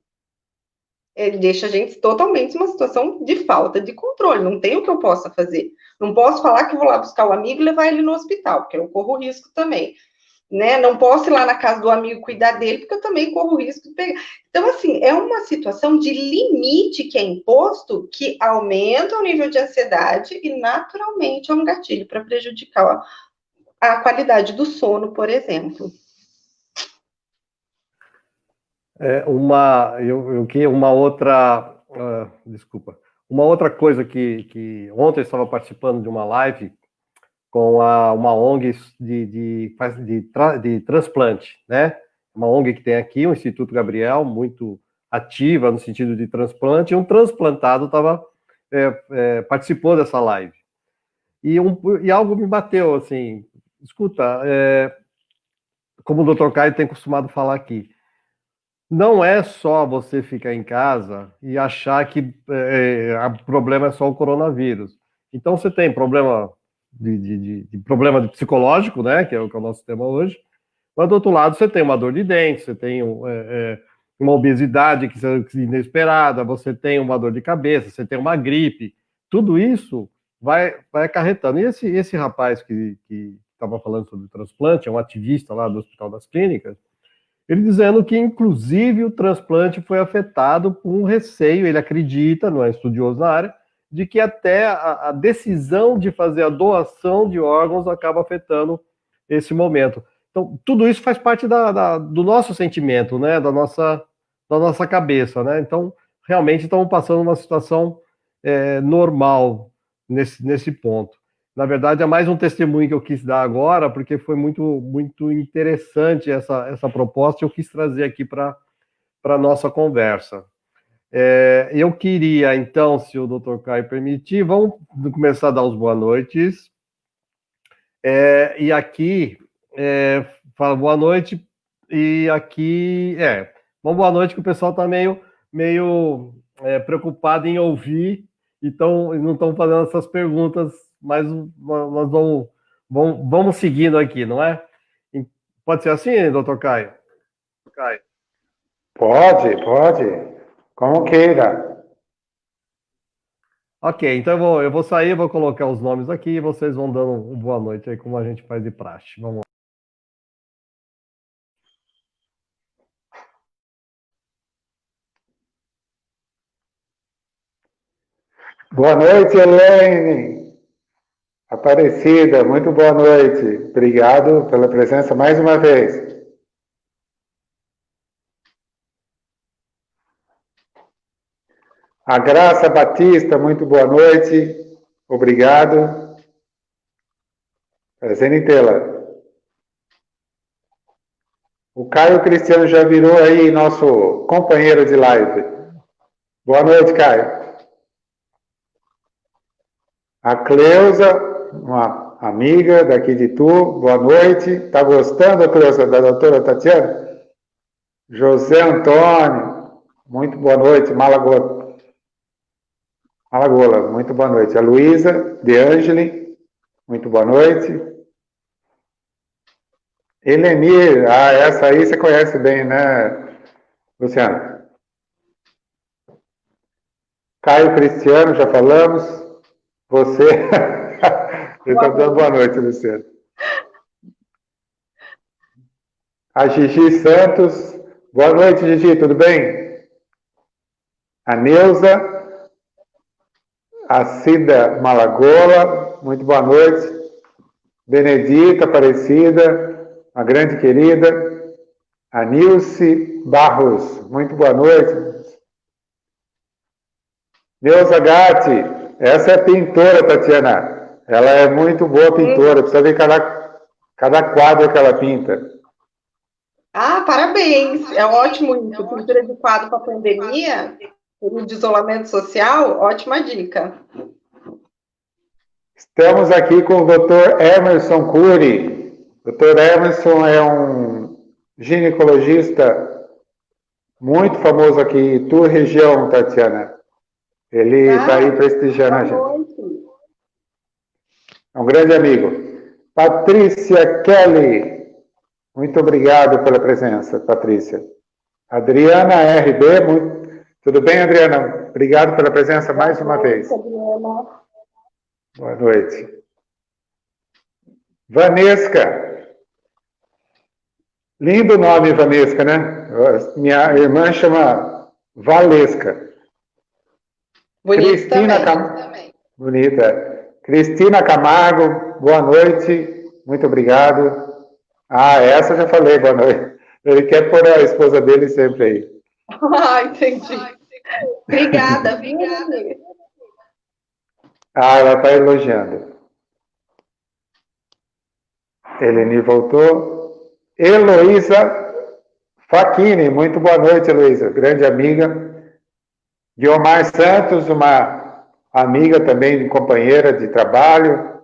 deixa a gente totalmente numa situação de falta de controle, não tem o que eu possa fazer. Não posso falar que vou lá buscar o amigo e levar ele no hospital, porque eu corro risco também. né? Não posso ir lá na casa do amigo cuidar dele, porque eu também corro o risco de pegar. Então, assim, é uma situação de limite que é imposto que aumenta o nível de ansiedade e, naturalmente, é um gatilho para prejudicar a qualidade do sono, por exemplo.
Uma outra, desculpa, uma outra coisa que ontem eu estava participando de uma live com uma ONG de transplante, né? Uma ONG que tem aqui, o Instituto Gabriel, muito ativa no sentido de transplante, e um transplantado participou dessa live. E algo me bateu, assim, escuta, como o Dr. Caio tem costumado falar aqui, não é só você ficar em casa e achar que o problema é só o coronavírus. Então, você tem problema problema psicológico, né, que é o nosso tema hoje, mas do outro lado você tem uma dor de dente, você tem uma obesidade que é inesperada, você tem uma dor de cabeça, você tem uma gripe, tudo isso vai acarretando. E esse rapaz que estava falando sobre o transplante, é um ativista lá do Hospital das Clínicas, ele dizendo que, inclusive, o transplante foi afetado por um receio, ele acredita, não é estudioso na área, de que até a decisão de fazer a doação de órgãos acaba afetando esse momento. Então, tudo isso faz parte do nosso sentimento, né, da nossa cabeça, né? Então, realmente estamos passando uma situação normal nesse ponto. Na verdade, é mais um testemunho que eu quis dar agora, porque foi muito, muito interessante essa proposta e eu quis trazer aqui para a nossa conversa. Eu queria, então, se o Dr. Caio permitir, vamos começar a dar os boas noites. E aqui, fala boa noite, e aqui, uma boa noite que o pessoal está meio preocupado em ouvir, então não estão fazendo essas perguntas, mas nós vamos seguindo aqui, não é? Pode ser assim, doutor Caio?
Pode, como queira.
Ok, então eu vou sair, vou colocar os nomes aqui e vocês vão dando uma boa noite aí, como a gente faz de praxe. Vamos lá.
Boa noite, Elaine. Aparecida, muito boa noite. Obrigado pela presença mais uma vez. A Graça Batista, muito boa noite. Obrigado. Prazer em tê-la. O Caio Cristiano já virou aí nosso companheiro de live. Boa noite, Caio. A Cleusa, uma amiga daqui de Tu, boa noite. Tá gostando, Cleusa, da doutora Tatiana? José Antônio, muito boa noite. Malagola, muito boa noite. A Luísa De Angeli, muito boa noite. Elenir, essa aí você conhece bem, né, Luciano? Caio Cristiano, já falamos. Você. Ele está dando boa noite, Luciano. A Gigi Santos. Boa noite, Gigi, tudo bem? A Neuza. A Cida Malagola. Muito boa noite. Benedita Aparecida, uma grande querida. A Nilce Barros. Muito boa noite. Neuza Gatti. Essa é pintora, Tatiana. Ela é muito boa pintora. Precisa ver cada quadro que ela pinta.
Parabéns. É ótimo isso. Pintura de quadro para a pandemia, período de isolamento social, ótima dica.
Estamos aqui com o Dr. Emerson Cury. Dr. Emerson é um ginecologista muito famoso aqui em tua região, Tatiana. Ele está aí prestigiando a gente. É um grande amigo. Patrícia Kelly. Muito obrigado pela presença, Patrícia. Adriana RB. Tudo bem, Adriana? Obrigado pela presença mais uma vez.
Adriana.
Boa noite. Vanesca. Lindo nome, Vanesca, né? Minha irmã chama Valesca.
Bonito
Cristina
também.
Bonita. Cristina Camargo, boa noite. Muito obrigado. Ah, essa eu já falei, boa noite. Ele quer pôr a esposa dele sempre aí.
Ah, entendi. Obrigada, viu, amiga?
Ah, ela está elogiando. Eleni voltou. Heloísa Facchini, muito boa noite, Heloísa, grande amiga. Guiomar Santos, uma amiga também, companheira de trabalho.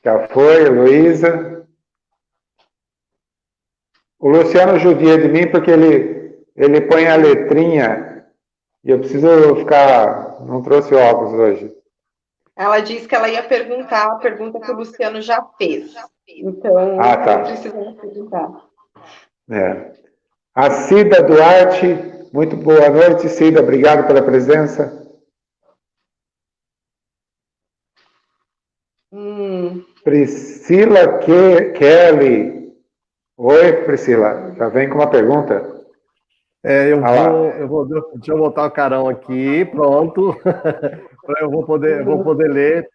Já foi, Heloísa. O Luciano judia de mim porque ele põe a letrinha e eu preciso ficar. Não trouxe óculos hoje.
Ela disse que ela ia perguntar a pergunta que o Luciano já fez. Então,
tá.
não precisa perguntar.
É. A Cida Duarte, muito boa noite, Cida, obrigado pela presença. Priscila Kelly. Oi, Priscila, já vem com uma pergunta.
Deixa eu botar o carão aqui, pronto. eu vou poder ler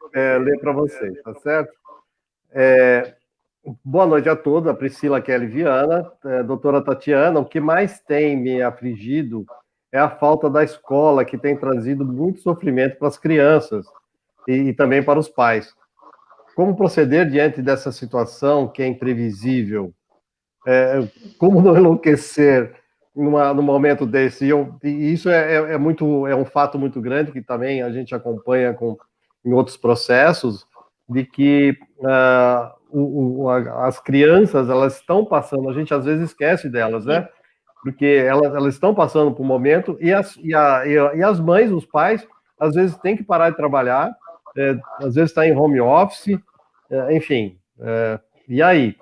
para vocês, tá certo? Boa noite a todos, a Priscila Kelly Viana, doutora Tatiana, o que mais tem me afligido é a falta da escola, que tem trazido muito sofrimento para as crianças e também para os pais. Como proceder diante dessa situação que é imprevisível? Como não enlouquecer num momento desse? E isso é um fato muito grande, que também a gente acompanha em outros processos, de que as crianças, elas estão passando, a gente às vezes esquece delas, né? Porque elas estão passando por um momento, e as mães, os pais, às vezes têm que parar de trabalhar, às vezes está em home office, enfim. E aí?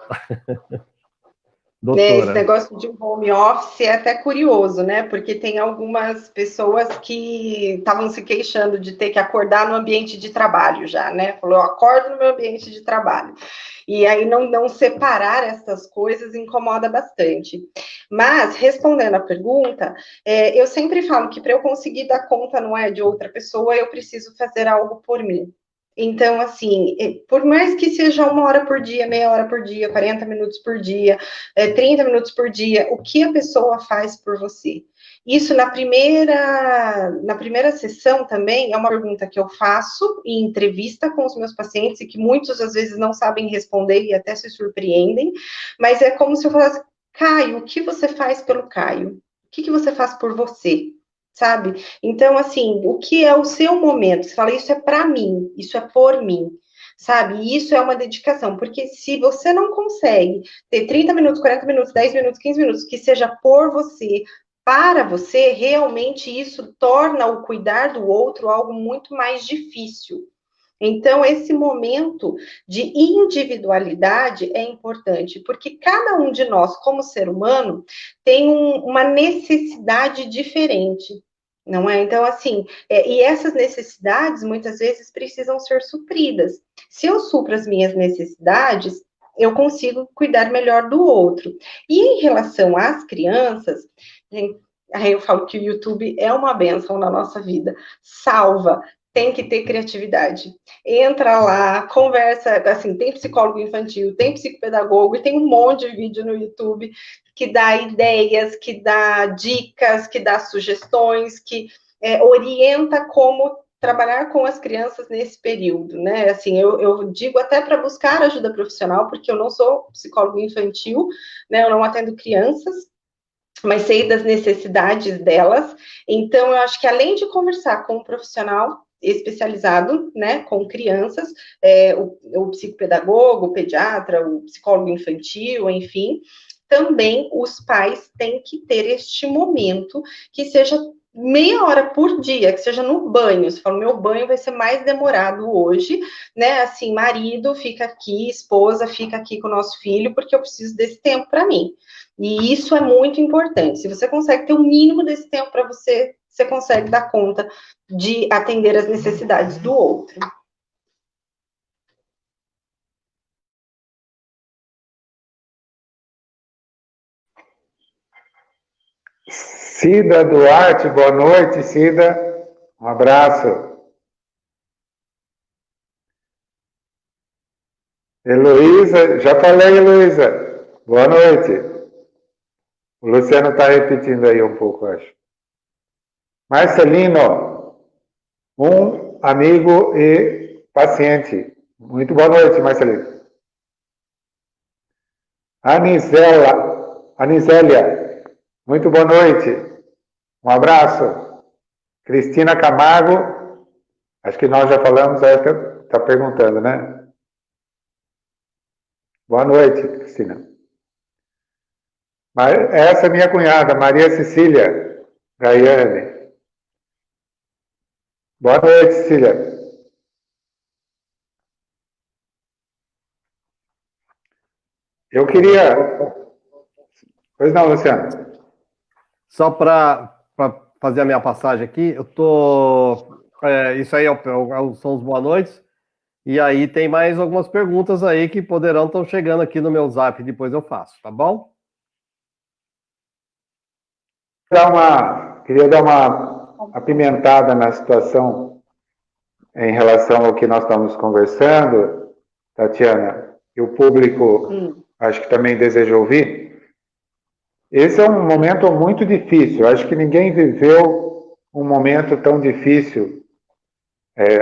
Né, esse negócio de home office é até curioso, né? Porque tem algumas pessoas que estavam se queixando de ter que acordar no ambiente de trabalho já, né? Falou, eu acordo no meu ambiente de trabalho. E aí não separar essas coisas incomoda bastante. Mas, respondendo a pergunta, eu sempre falo que para eu conseguir dar conta, não é, de outra pessoa, eu preciso fazer algo por mim. Então, assim, por mais que seja 1 hora por dia, meia hora por dia, 40 minutos por dia, 30 minutos por dia, o que a pessoa faz por você? Isso na primeira sessão também é uma pergunta que eu faço em entrevista com os meus pacientes e que muitos às vezes não sabem responder e até se surpreendem, mas é como se eu falasse, Caio, o que você faz pelo Caio? O que você faz por você? Sabe? Então, assim, o que é o seu momento? Você fala, isso é para mim, isso é por mim, sabe? E isso é uma dedicação, porque se você não consegue ter 30 minutos, 40 minutos, 10 minutos, 15 minutos, que seja por você, para você, realmente isso torna o cuidar do outro algo muito mais difícil. Então, esse momento de individualidade é importante, porque cada um de nós, como ser humano, tem uma necessidade diferente, não é? Então, assim, e essas necessidades muitas vezes precisam ser supridas. Se eu supro as minhas necessidades, eu consigo cuidar melhor do outro. E em relação às crianças, aí eu falo que o YouTube é uma bênção na nossa vida, salva. Tem que ter criatividade. Entra lá, conversa, assim, tem psicólogo infantil, tem psicopedagogo, e tem um monte de vídeo no YouTube que dá ideias, que dá dicas, que dá sugestões, que orienta como trabalhar com as crianças nesse período, né? Assim, eu digo até para buscar ajuda profissional, porque eu não sou psicólogo infantil, né? Eu não atendo crianças, mas sei das necessidades delas. Então, eu acho que além de conversar com um profissional especializado, né, com crianças, o psicopedagogo, o pediatra, o psicólogo infantil, enfim, também os pais têm que ter este momento que seja meia hora por dia, que seja no banho. Você fala, meu banho vai ser mais demorado hoje, né? Assim, marido fica aqui, esposa fica aqui com o nosso filho, porque eu preciso desse tempo para mim. E isso é muito importante. Se você consegue ter o mínimo desse tempo para você, você consegue dar conta de atender as necessidades do outro.
Cida Duarte, boa noite, Cida. Um abraço. Heloísa, já falei, Heloísa. Boa noite. O Luciano está repetindo aí um pouco, acho. Marcelino, um amigo e paciente. Muito boa noite, Marcelino. Anicélia, muito boa noite. Um abraço. Cristina Camargo, acho que nós já falamos, está perguntando, né? Boa noite, Cristina. Essa é minha cunhada, Maria Cecília Gaiane. Boa noite, Cecília. Eu queria... Pois não, Luciano.
Só para fazer a minha passagem aqui, eu tô... isso aí são os boa noites. E aí tem mais algumas perguntas aí que poderão estar chegando aqui no meu zap, depois eu faço, tá bom?
Queria dar uma apimentada na situação em relação ao que nós estamos conversando, Tatiana, e o público acho que também deseja ouvir. Esse é um momento muito difícil, acho que ninguém viveu um momento tão difícil,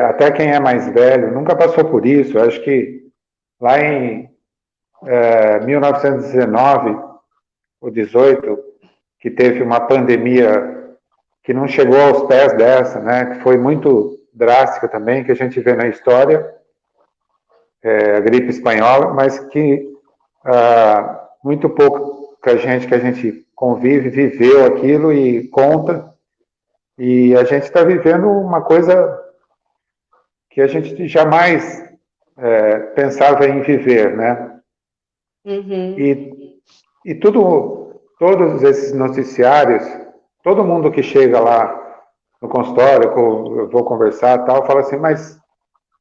até quem é mais velho nunca passou por isso. Acho que lá em 1919 ou 18, que teve uma pandemia que não chegou aos pés dessa, né, que foi muito drástica também, que a gente vê na história, a gripe espanhola, mas que muito pouca gente que a gente convive viveu aquilo e conta, e a gente está vivendo uma coisa que a gente jamais pensava em viver, né?
Uhum.
E todos esses noticiários, todo mundo que chega lá no consultório, eu vou conversar e tal, fala assim, mas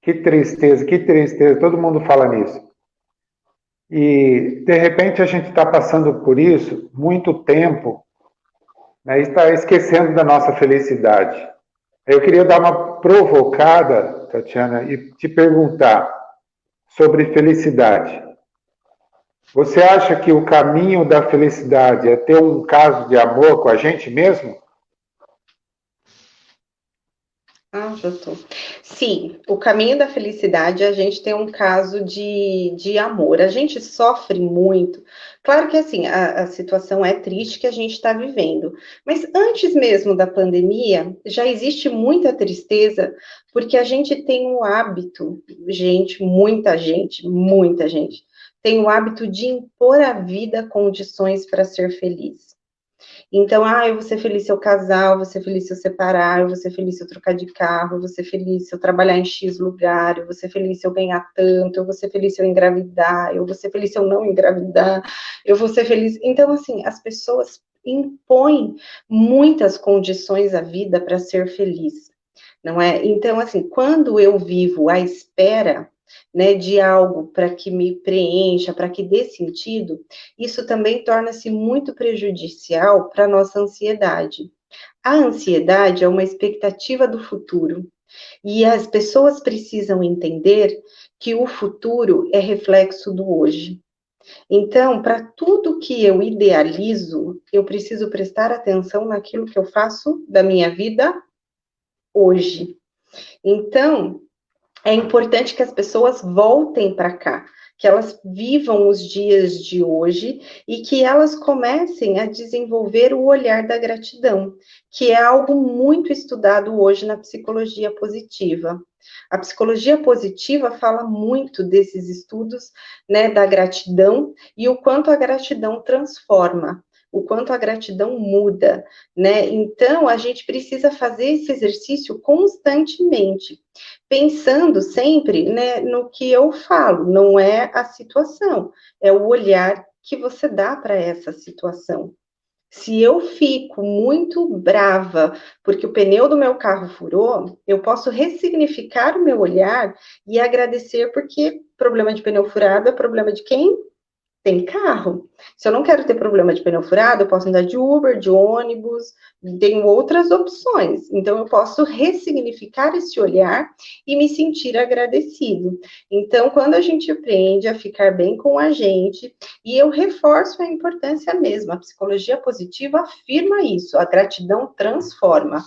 que tristeza, todo mundo fala nisso. E, de repente, a gente está passando por isso muito tempo, né, e está esquecendo da nossa felicidade. Eu queria dar uma provocada, Tatiana, e te perguntar sobre felicidade. Você acha que o caminho da felicidade é ter um caso de amor com a gente mesmo?
Já tô. Sim, o caminho da felicidade, a gente tem um caso de amor. A gente sofre muito. Claro que, assim, a situação é triste que a gente está vivendo. Mas antes mesmo da pandemia, já existe muita tristeza, porque a gente tem o hábito, muita gente, tem o hábito de impor à vida condições para ser feliz. Então, eu vou ser feliz se eu casar, eu vou ser feliz se eu separar, eu vou ser feliz se eu trocar de carro, eu vou ser feliz se eu trabalhar em X lugar, eu vou ser feliz se eu ganhar tanto, eu vou ser feliz se eu engravidar, eu vou ser feliz se eu não engravidar, eu vou ser feliz. Então, assim, as pessoas impõem muitas condições à vida para ser feliz, não é? Então, assim, quando eu vivo à espera, né, de algo para que me preencha, para que dê sentido, isso também torna-se muito prejudicial para a nossa ansiedade. A ansiedade é uma expectativa do futuro, e as pessoas precisam entender que o futuro é reflexo do hoje. Então, para tudo que eu idealizo, eu preciso prestar atenção naquilo que eu faço da minha vida hoje. Então, é importante que as pessoas voltem para cá, que elas vivam os dias de hoje e que elas comecem a desenvolver o olhar da gratidão, que é algo muito estudado hoje na psicologia positiva. A psicologia positiva fala muito desses estudos, né, da gratidão e o quanto a gratidão transforma, o quanto a gratidão muda, né? Então, a gente precisa fazer esse exercício constantemente, pensando sempre, né, no que eu falo, não é a situação, é o olhar que você dá para essa situação. Se eu fico muito brava porque o pneu do meu carro furou, eu posso ressignificar o meu olhar e agradecer, porque problema de pneu furado é problema de quem? tem carro. Se eu não quero ter problema de pneu furado, eu posso andar de Uber, de ônibus, tenho outras opções. Então, eu posso ressignificar esse olhar e me sentir agradecido. Então, quando a gente aprende a ficar bem com a gente, e eu reforço a importância mesmo, a psicologia positiva afirma isso, a gratidão transforma.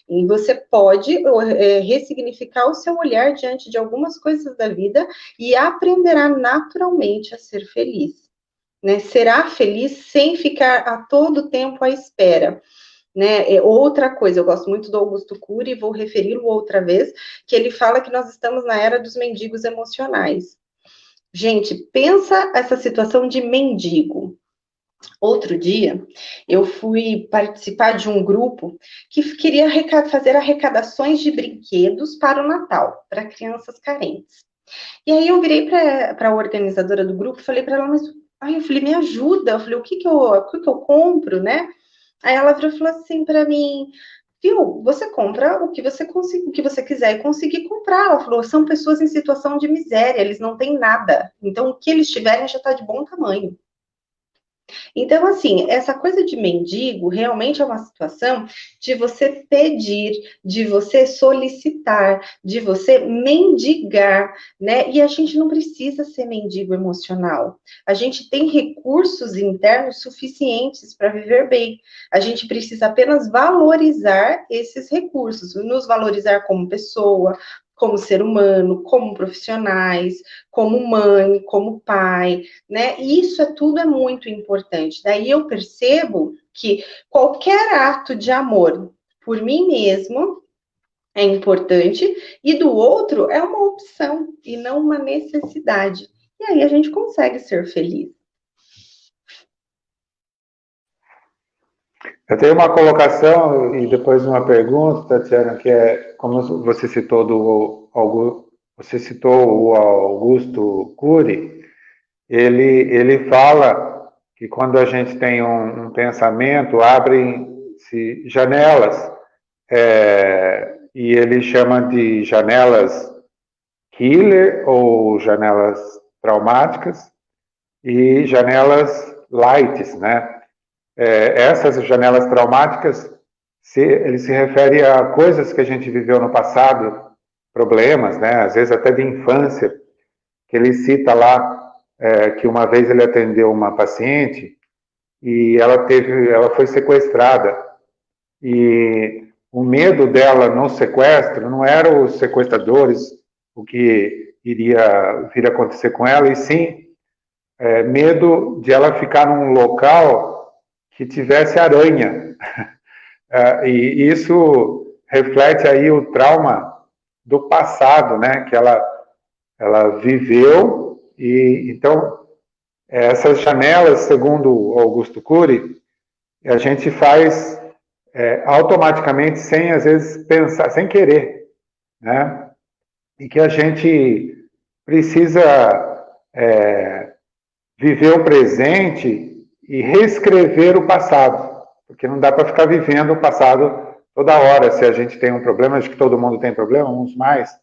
E você pode ressignificar o seu olhar diante de algumas coisas da vida e aprenderá naturalmente a ser feliz. Né? Será feliz sem ficar a todo tempo à espera. Né? Outra coisa, eu gosto muito do Augusto Cury, e vou referi-lo outra vez, que ele fala que nós estamos na era dos mendigos emocionais. Gente, pensa essa situação de mendigo. Outro dia, eu fui participar de um grupo que queria fazer arrecadações de brinquedos para o Natal, para crianças carentes. E aí eu virei para a organizadora do grupo e falei para ela, mas eu falei, me ajuda. Eu falei, o que eu compro, né? Aí ela virou e falou assim para mim, viu, você compra o que você quiser e conseguir comprar. Ela falou, são pessoas em situação de miséria, eles não têm nada. Então, o que eles tiverem já está de bom tamanho. Então, assim, essa coisa de mendigo realmente é uma situação de você pedir, de você solicitar, de você mendigar, né? E a gente não precisa ser mendigo emocional. A gente tem recursos internos suficientes para viver bem. A gente precisa apenas valorizar esses recursos, nos valorizar como pessoa, como ser humano, como profissionais, como mãe, como pai, né? E isso tudo é muito importante. Daí eu percebo que qualquer ato de amor por mim mesmo é importante e do outro é uma opção e não uma necessidade. E aí a gente consegue ser feliz.
Eu tenho uma colocação e depois uma pergunta, Tatiana, que é como você citou o Augusto Cury, ele fala que quando a gente tem um pensamento, abrem-se janelas, e ele chama de janelas killer ou janelas traumáticas e janelas lights, né? Essas janelas traumáticas, ele se refere a coisas que a gente viveu no passado, problemas, né? Às vezes até de infância, que ele cita lá que uma vez ele atendeu uma paciente e ela foi sequestrada e o medo dela no sequestro não era os sequestradores, o que iria vir a acontecer com ela, e sim medo de ela ficar num local que tivesse aranha. E isso reflete aí o trauma do passado, né? Que ela viveu. E então essas janelas, segundo Augusto Cury, a gente faz automaticamente, sem às vezes pensar, sem querer, né? E que a gente precisa viver o presente e reescrever o passado, porque não dá para ficar vivendo o passado toda hora. Se a gente tem um problema, acho que todo mundo tem problema, uns mais,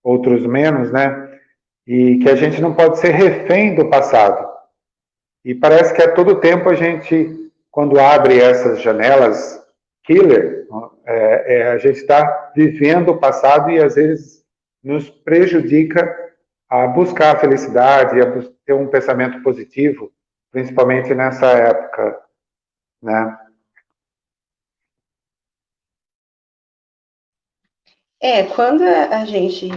outros menos, né? E que a gente não pode ser refém do passado. E parece que a todo tempo a gente, quando abre essas janelas killer, a gente está vivendo o passado e às vezes nos prejudica a buscar a felicidade, a ter um pensamento positivo, principalmente nessa época, né?
Quando a gente,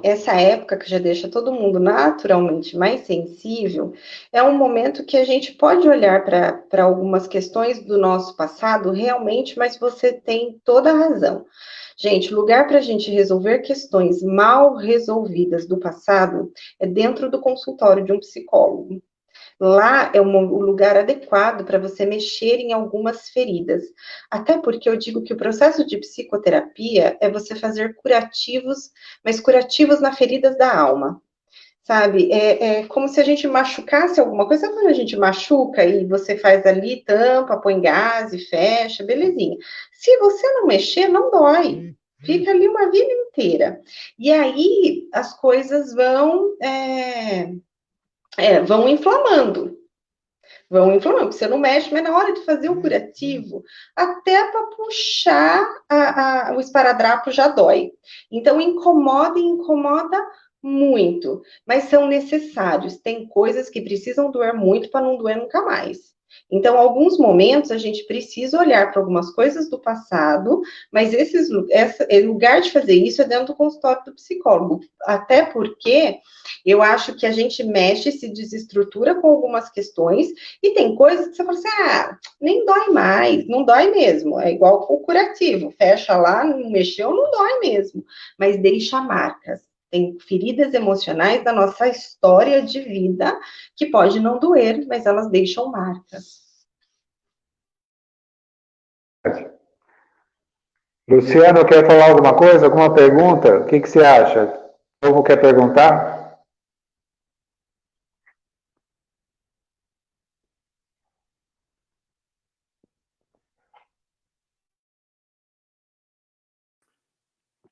essa época que já deixa todo mundo naturalmente mais sensível, é um momento que a gente pode olhar para algumas questões do nosso passado realmente, mas você tem toda a razão. Gente, lugar para a gente resolver questões mal resolvidas do passado é dentro do consultório de um psicólogo. Lá é o lugar adequado para você mexer em algumas feridas. Até porque eu digo que o processo de psicoterapia é você fazer curativos, mas curativos nas feridas da alma. Sabe? É como se a gente machucasse alguma coisa. Sabe quando a gente machuca e você faz ali, tampa, põe gás e fecha, belezinha. Se você não mexer, não dói. Fica ali uma vida inteira. E aí as coisas vão vão inflamando. Você não mexe, mas na hora de fazer o curativo, até para puxar o esparadrapo já dói. Então, incomoda e incomoda muito, mas são necessários. Tem coisas que precisam doer muito para não doer nunca mais. Então, alguns momentos a gente precisa olhar para algumas coisas do passado, mas esse lugar de fazer isso é dentro do consultório do psicólogo. Até porque eu acho que a gente mexe, se desestrutura com algumas questões, e tem coisas que você fala assim, nem dói mais, não dói mesmo. É igual com o curativo, fecha lá, não mexeu, não dói mesmo, mas deixa marcas. Tem feridas emocionais da nossa história de vida que pode não doer, mas elas deixam marcas.
Luciano, quer falar alguma coisa? Alguma pergunta? O que você acha? O povo quer perguntar?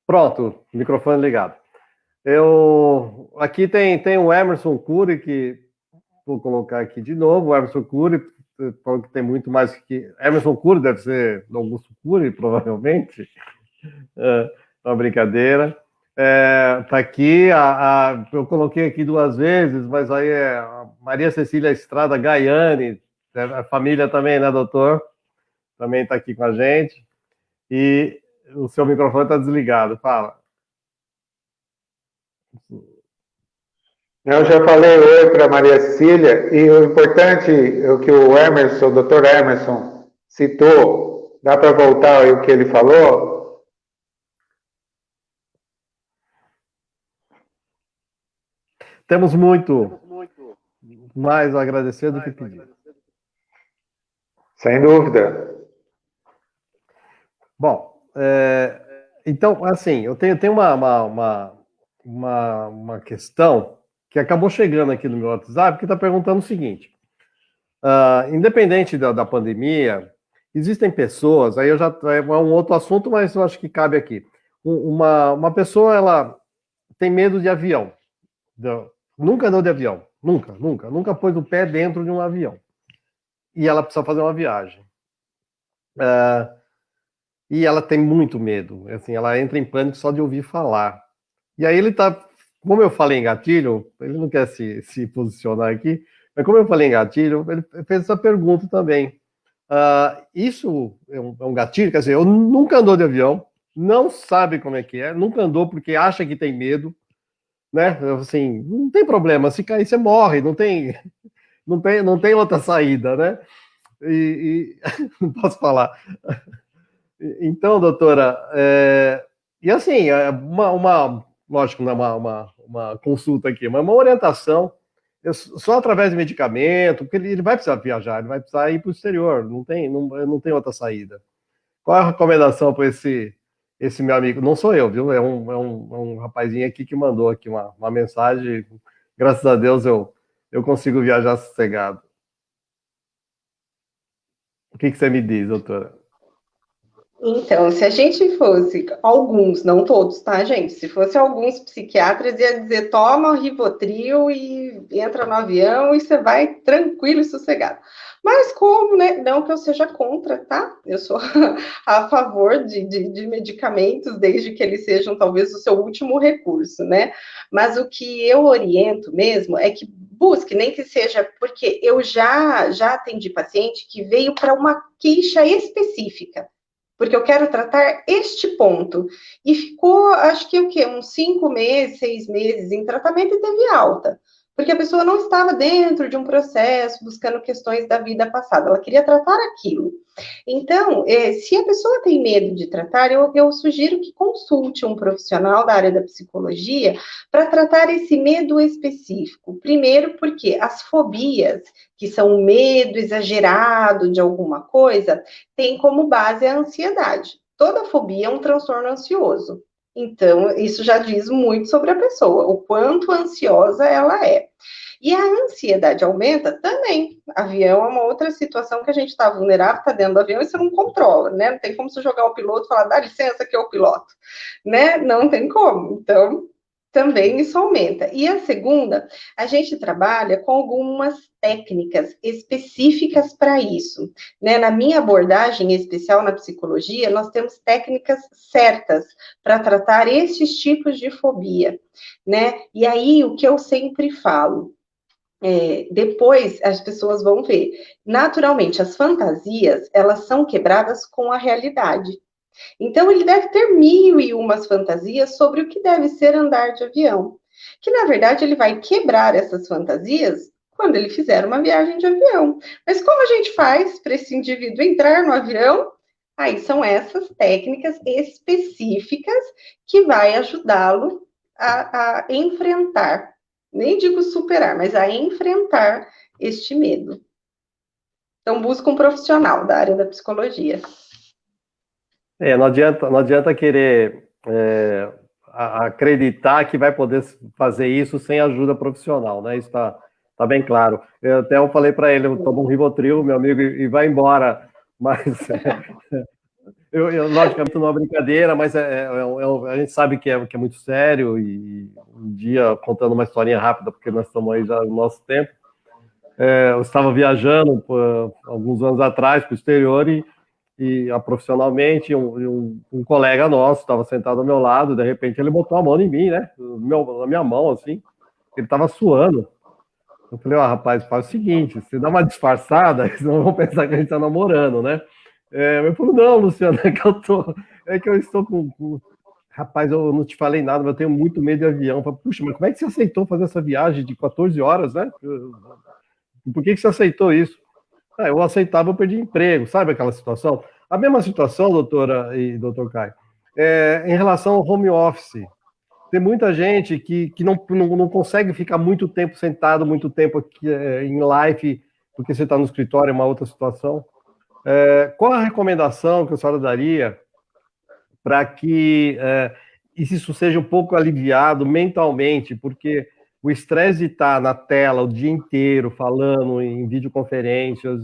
Pronto, microfone ligado. Aqui tem o Emerson Cury, que vou colocar aqui de novo. O Emerson Cury falou que tem muito mais que. Emerson Cury deve ser Augusto Cury, provavelmente. Uma brincadeira. Tá aqui, eu coloquei aqui 2 vezes, mas aí é a Maria Cecília Estrada Gaiani, a família também, né, doutor? Também está aqui com a gente. E o seu microfone está desligado, fala.
Eu já falei oi para Maria Cecília, e o importante, o que o Emerson, o doutor Emerson, citou, dá para voltar ao que ele falou?
Temos muito mais a agradecer do que pedir.
Sem dúvida.
Bom, então, assim, eu tenho uma questão que acabou chegando aqui no meu WhatsApp, que está perguntando o seguinte: independente da pandemia, existem pessoas, aí é um outro assunto, mas eu acho que cabe aqui. Uma pessoa, ela tem medo de avião. Nunca andou de avião. Nunca pôs o pé dentro de um avião. E ela precisa fazer uma viagem. E ela tem muito medo. Assim, ela entra em pânico só de ouvir falar. E aí ele tá, como eu falei em gatilho, ele não quer se posicionar aqui, mas como eu falei em gatilho, ele fez essa pergunta também. Isso é um gatilho? Quer dizer, eu nunca andou de avião, não sabe como é que é, nunca andou porque acha que tem medo, né? Assim, não tem problema, se cair você morre, não tem outra saída, né? Não posso falar. Então, doutora, e assim, lógico, não é uma consulta aqui, mas uma orientação, só através de medicamento, porque ele vai precisar viajar, ele vai precisar ir para o exterior, não tem outra saída. Qual é a recomendação para esse meu amigo? Não sou eu, viu? É um rapazinho aqui que mandou aqui uma mensagem, graças a Deus eu consigo viajar sossegado. O que você me diz, doutora?
Então, se a gente fosse alguns, não todos, tá, gente? Se fosse alguns psiquiatras, ia dizer, toma Rivotril e entra no avião e você vai tranquilo e sossegado. Mas como, né? Não que eu seja contra, tá? Eu sou a favor de medicamentos, desde que eles sejam talvez o seu último recurso, né? Mas o que eu oriento mesmo é que busque, nem que seja, porque eu já atendi paciente que veio para uma queixa específica, porque eu quero tratar este ponto. E ficou, acho que o quê? Uns 5 meses, 6 meses em tratamento e teve alta. Porque a pessoa não estava dentro de um processo buscando questões da vida passada, ela queria tratar aquilo. Então, se a pessoa tem medo de tratar, eu sugiro que consulte um profissional da área da psicologia para tratar esse medo específico. Primeiro, porque as fobias, que são o medo exagerado de alguma coisa, tem como base a ansiedade. Toda fobia é um transtorno ansioso. Então, isso já diz muito sobre a pessoa, o quanto ansiosa ela é. E a ansiedade aumenta também. Avião é uma outra situação que a gente está vulnerável, está dentro do avião e você não controla, né? Não tem como você jogar o piloto e falar, dá licença que eu piloto, né? Não tem como. Então, Também isso aumenta. E a segunda, a gente trabalha com algumas técnicas específicas para isso, né? Na minha abordagem especial na psicologia, nós temos técnicas certas para tratar esses tipos de fobia, né? E aí, o que eu sempre falo, depois as pessoas vão ver, naturalmente, as fantasias, elas são quebradas com a realidade. Então, ele deve ter 1001 fantasias sobre o que deve ser andar de avião. Que, na verdade, ele vai quebrar essas fantasias quando ele fizer uma viagem de avião. Mas como a gente faz para esse indivíduo entrar no avião? Aí são essas técnicas específicas que vai ajudá-lo a enfrentar, nem digo superar, mas a enfrentar este medo. Então, busca um profissional da área da psicologia.
Não adianta querer acreditar que vai poder fazer isso sem ajuda profissional, né? Isso tá bem claro. Eu falei para ele, eu tomo um Rivotril, meu amigo, e vai embora. Mas eu logicamente não é uma brincadeira, mas a gente sabe que é muito sério. E um dia, contando uma historinha rápida, porque nós estamos aí já no nosso tempo, eu estava viajando alguns anos atrás para o exterior e profissionalmente, um colega nosso estava sentado ao meu lado, de repente ele botou a mão em mim, né? Na minha mão, assim, ele estava suando. Eu falei, rapaz, faz o seguinte, você dá uma disfarçada, senão vão pensar que a gente está namorando, né? Eu falei, não, Luciano, é que eu estou com... Rapaz, eu não te falei nada, mas eu tenho muito medo de avião. Eu falei, puxa, mas como é que você aceitou fazer essa viagem de 14 horas, né? Por que você aceitou isso? Eu aceitava, eu perdi emprego, sabe aquela situação? A mesma situação, doutora e doutor Caio, em relação ao home office. Tem muita gente que não consegue ficar muito tempo sentado, muito tempo aqui, em live, porque você está no escritório, é uma outra situação. Qual a recomendação que a senhora daria para que isso seja um pouco aliviado mentalmente? Porque o estresse de estar na tela o dia inteiro, falando em videoconferências,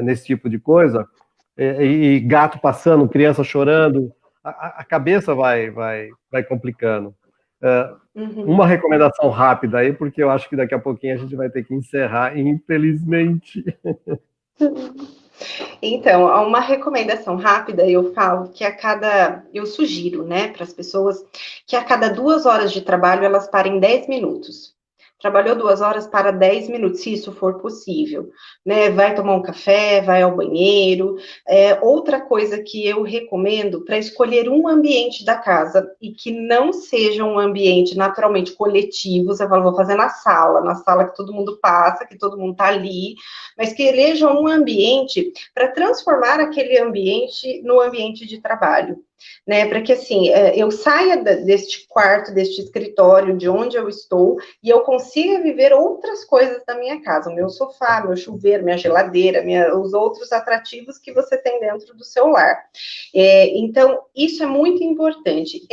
nesse tipo de coisa, e gato passando, criança chorando, a cabeça vai complicando. Uma recomendação rápida aí, porque eu acho que daqui a pouquinho a gente vai ter que encerrar, infelizmente.
Então, uma recomendação rápida, eu falo que eu sugiro, né, para as pessoas, que a cada 2 horas de trabalho elas parem 10 minutos. Trabalhou 2 horas, para 10 minutos, se isso for possível, né? Vai tomar um café, vai ao banheiro. Outra coisa que eu recomendo para escolher um ambiente da casa e que não seja um ambiente naturalmente coletivo, você fala, vou fazer na sala que todo mundo passa, que todo mundo está ali, mas que eleja um ambiente para transformar aquele ambiente no ambiente de trabalho. Né, para que assim eu saia deste quarto, deste escritório, de onde eu estou, e eu consiga viver outras coisas da minha casa, o meu sofá, meu chuveiro, minha geladeira, os outros atrativos que você tem dentro do seu lar. Então, isso é muito importante,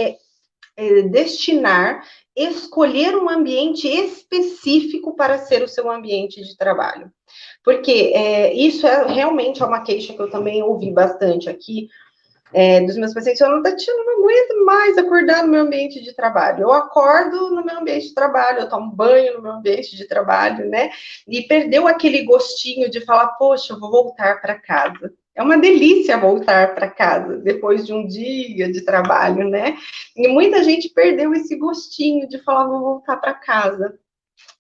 escolher um ambiente específico para ser o seu ambiente de trabalho. Porque isso realmente é uma queixa que eu também ouvi bastante aqui, dos meus pacientes, eu não aguento mais acordar no meu ambiente de trabalho. Eu acordo no meu ambiente de trabalho, eu tomo banho no meu ambiente de trabalho, né? E perdeu aquele gostinho de falar, poxa, eu vou voltar para casa. É uma delícia voltar para casa depois de um dia de trabalho, né? E muita gente perdeu esse gostinho de falar, vou voltar para casa.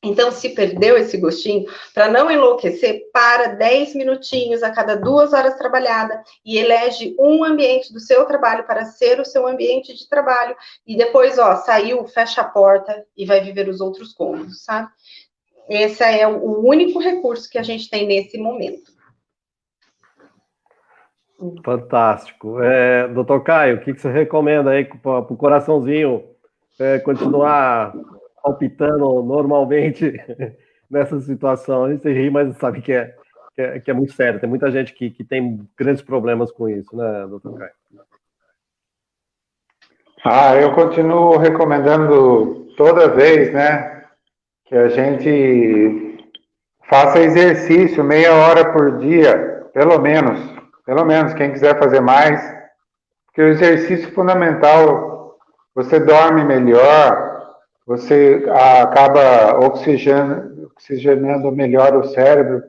Então, se perdeu esse gostinho, para não enlouquecer, para 10 minutinhos a cada 2 horas trabalhada e elege um ambiente do seu trabalho para ser o seu ambiente de trabalho. E depois, saiu, fecha a porta e vai viver os outros cômodos, sabe? Esse é o único recurso que a gente tem nesse momento.
Fantástico. Doutor Caio, o que você recomenda aí para o coraçãozinho continuar palpitando normalmente nessa situação? A gente ri, mas sabe que é muito sério. Tem muita gente que tem grandes problemas com isso, né, doutor Caio?
Eu continuo recomendando toda vez, né, que a gente faça exercício 30 minutos por dia, pelo menos, quem quiser fazer mais, porque o exercício é fundamental, você dorme melhor, você acaba oxigenando melhor o cérebro,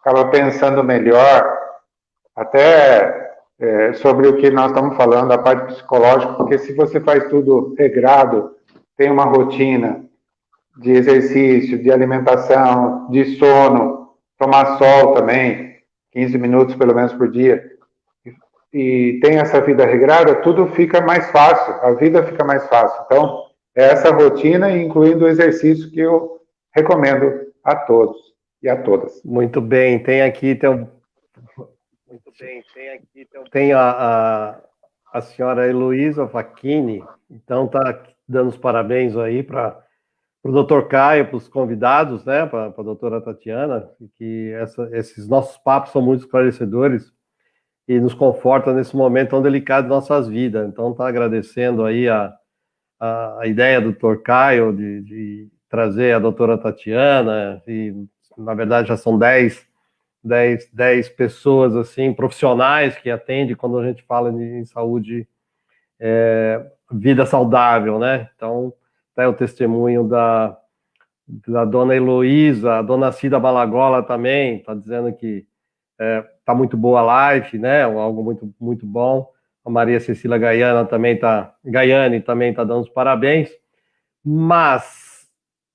acaba pensando melhor, até sobre o que nós estamos falando, a parte psicológica, porque se você faz tudo regrado, tem uma rotina de exercício, de alimentação, de sono, tomar sol também, 15 minutos pelo menos por dia, e tem essa vida regrada, tudo fica mais fácil, a vida fica mais fácil. Então, é essa rotina, incluindo o exercício, que eu recomendo a todos e a todas.
Muito bem, tem a senhora Heloísa Facchini, então está dando os parabéns aí para o doutor Caio, para os convidados, né, para a doutora Tatiana, que esses nossos papos são muito esclarecedores e nos confortam nesse momento tão delicado de nossas vidas. Então, está agradecendo aí a ideia do doutor Caio de trazer a doutora Tatiana, e na verdade já são 10 pessoas assim, profissionais que atendem quando a gente fala em saúde, vida saudável, né? Então, tá o testemunho da dona Heloísa, a dona Cida Balagola também, está dizendo que tá muito boa a live, né? Algo muito, muito bom. A Maria Cecília Gaiani também tá dando os parabéns. Mas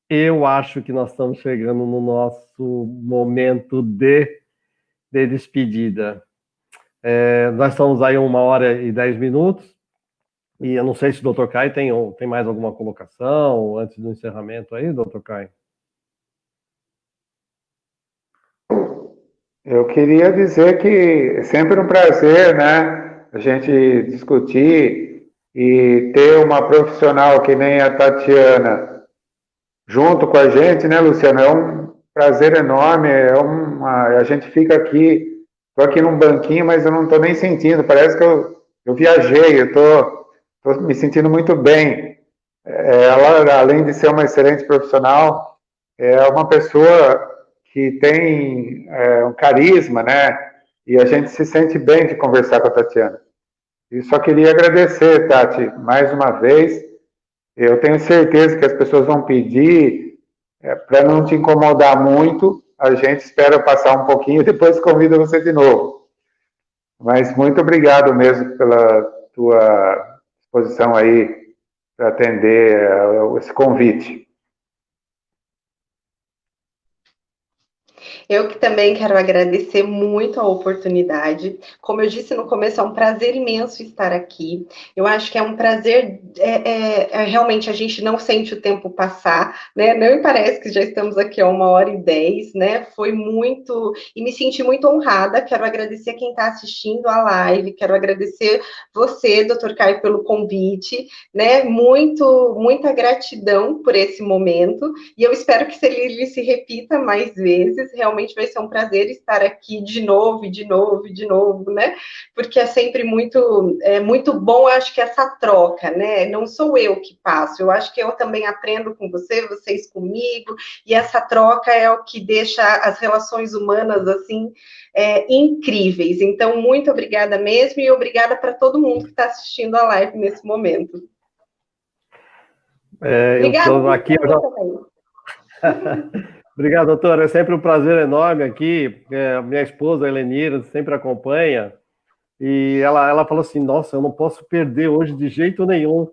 eu acho que nós estamos chegando no nosso momento de despedida. Nós estamos aí 1h10, e eu não sei se o Dr. Caio tem mais alguma colocação antes do encerramento aí, Dr. Caio?
Eu queria dizer que é sempre um prazer, né, a gente discutir e ter uma profissional que nem a Tatiana junto com a gente, né, Luciano? É um prazer enorme, a gente fica aqui, estou aqui num banquinho, mas eu não estou nem sentindo, parece que eu viajei, eu estou me sentindo muito bem. Ela, além de ser uma excelente profissional, é uma pessoa que tem um carisma, né? E a gente se sente bem de conversar com a Tatiana. E só queria agradecer, Tati, mais uma vez. Eu tenho certeza que as pessoas vão pedir, para não te incomodar muito, a gente espera passar um pouquinho e depois convida você de novo. Mas muito obrigado mesmo pela tua disposição aí para atender esse convite.
Eu que também quero agradecer muito a oportunidade. Como eu disse no começo, é um prazer imenso estar aqui. Eu acho que é um prazer, realmente a gente não sente o tempo passar, né? Não me parece que já estamos aqui a 1h10, né? Foi muito, e me senti muito honrada. Quero agradecer a quem está assistindo a live, quero agradecer você, Dr. Caio, pelo convite, né? Muita gratidão por esse momento, e eu espero que ele se repita mais vezes. Realmente vai ser um prazer estar aqui de novo, né? Porque é sempre muito bom, eu acho que essa troca, né? Não sou eu que passo, eu acho que eu também aprendo com você, vocês comigo, e essa troca é o que deixa as relações humanas, assim, incríveis. Então, muito obrigada mesmo, e obrigada para todo mundo que está assistindo a live nesse momento.
Obrigada, eu estou aqui também. Obrigado, doutora. É sempre um prazer enorme aqui. Minha esposa, Helenira, sempre acompanha. E ela falou assim, nossa, eu não posso perder hoje de jeito nenhum.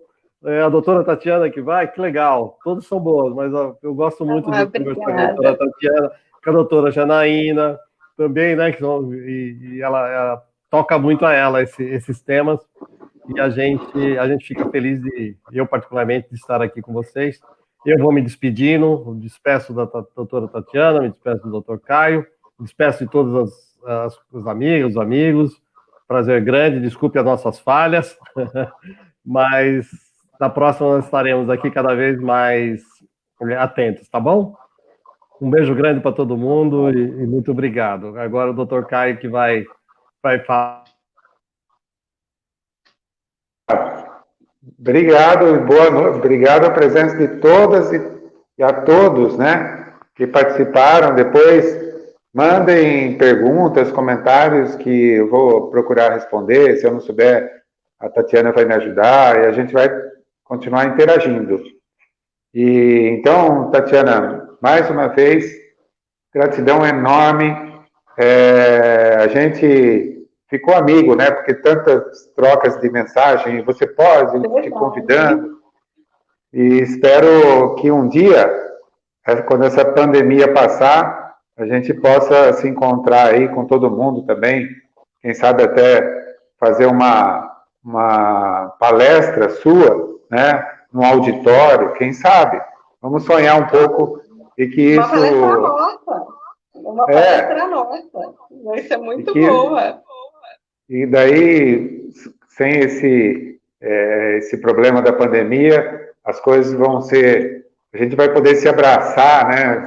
A doutora Tatiana que vai, que legal. Todos são boas, mas eu gosto muito de conversar com a doutora Tatiana, com a doutora Janaína também, né? E ela toca muito a ela esses temas. E a gente fica feliz, eu particularmente, de estar aqui com vocês. Eu vou me despedindo, me despeço da doutora Tatiana, me despeço do doutor Caio, me despeço de todos os amigos, prazer grande, desculpe as nossas falhas, mas na próxima nós estaremos aqui cada vez mais atentos, tá bom? Um beijo grande para todo mundo e muito obrigado. Agora o doutor Caio que vai falar.
Obrigado, boa noite. Obrigado a presença de todas e a todos, né, que participaram. Depois mandem perguntas, comentários que eu vou procurar responder. Se eu não souber, a Tatiana vai me ajudar e a gente vai continuar interagindo. E então, Tatiana, mais uma vez, gratidão enorme. A gente ficou amigo, né? Porque tantas trocas de mensagem, você pode, te convidando. E espero que um dia, quando essa pandemia passar, a gente possa se encontrar aí com todo mundo também. Quem sabe até fazer uma palestra sua, né? No auditório, quem sabe? Vamos sonhar um pouco e que
uma
isso...
palestra nossa. Uma palestra nossa. Vai ser muito boa.
E daí, sem esse problema da pandemia, as coisas vão ser... A gente vai poder se abraçar, né?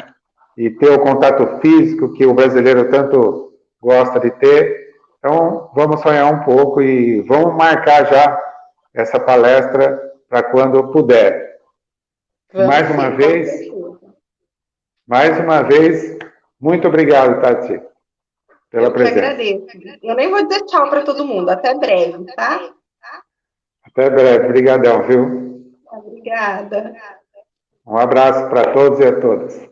E ter o contato físico que o brasileiro tanto gosta de ter. Então, vamos sonhar um pouco e vamos marcar já essa palestra para quando puder. Mais uma vez, muito obrigado, Tati, pela presença.
Eu que agradeço. Eu nem vou dizer tchau para todo mundo. Até breve, tá?
Até breve. Obrigadão, viu?
Obrigada.
Um abraço para todos e a todas.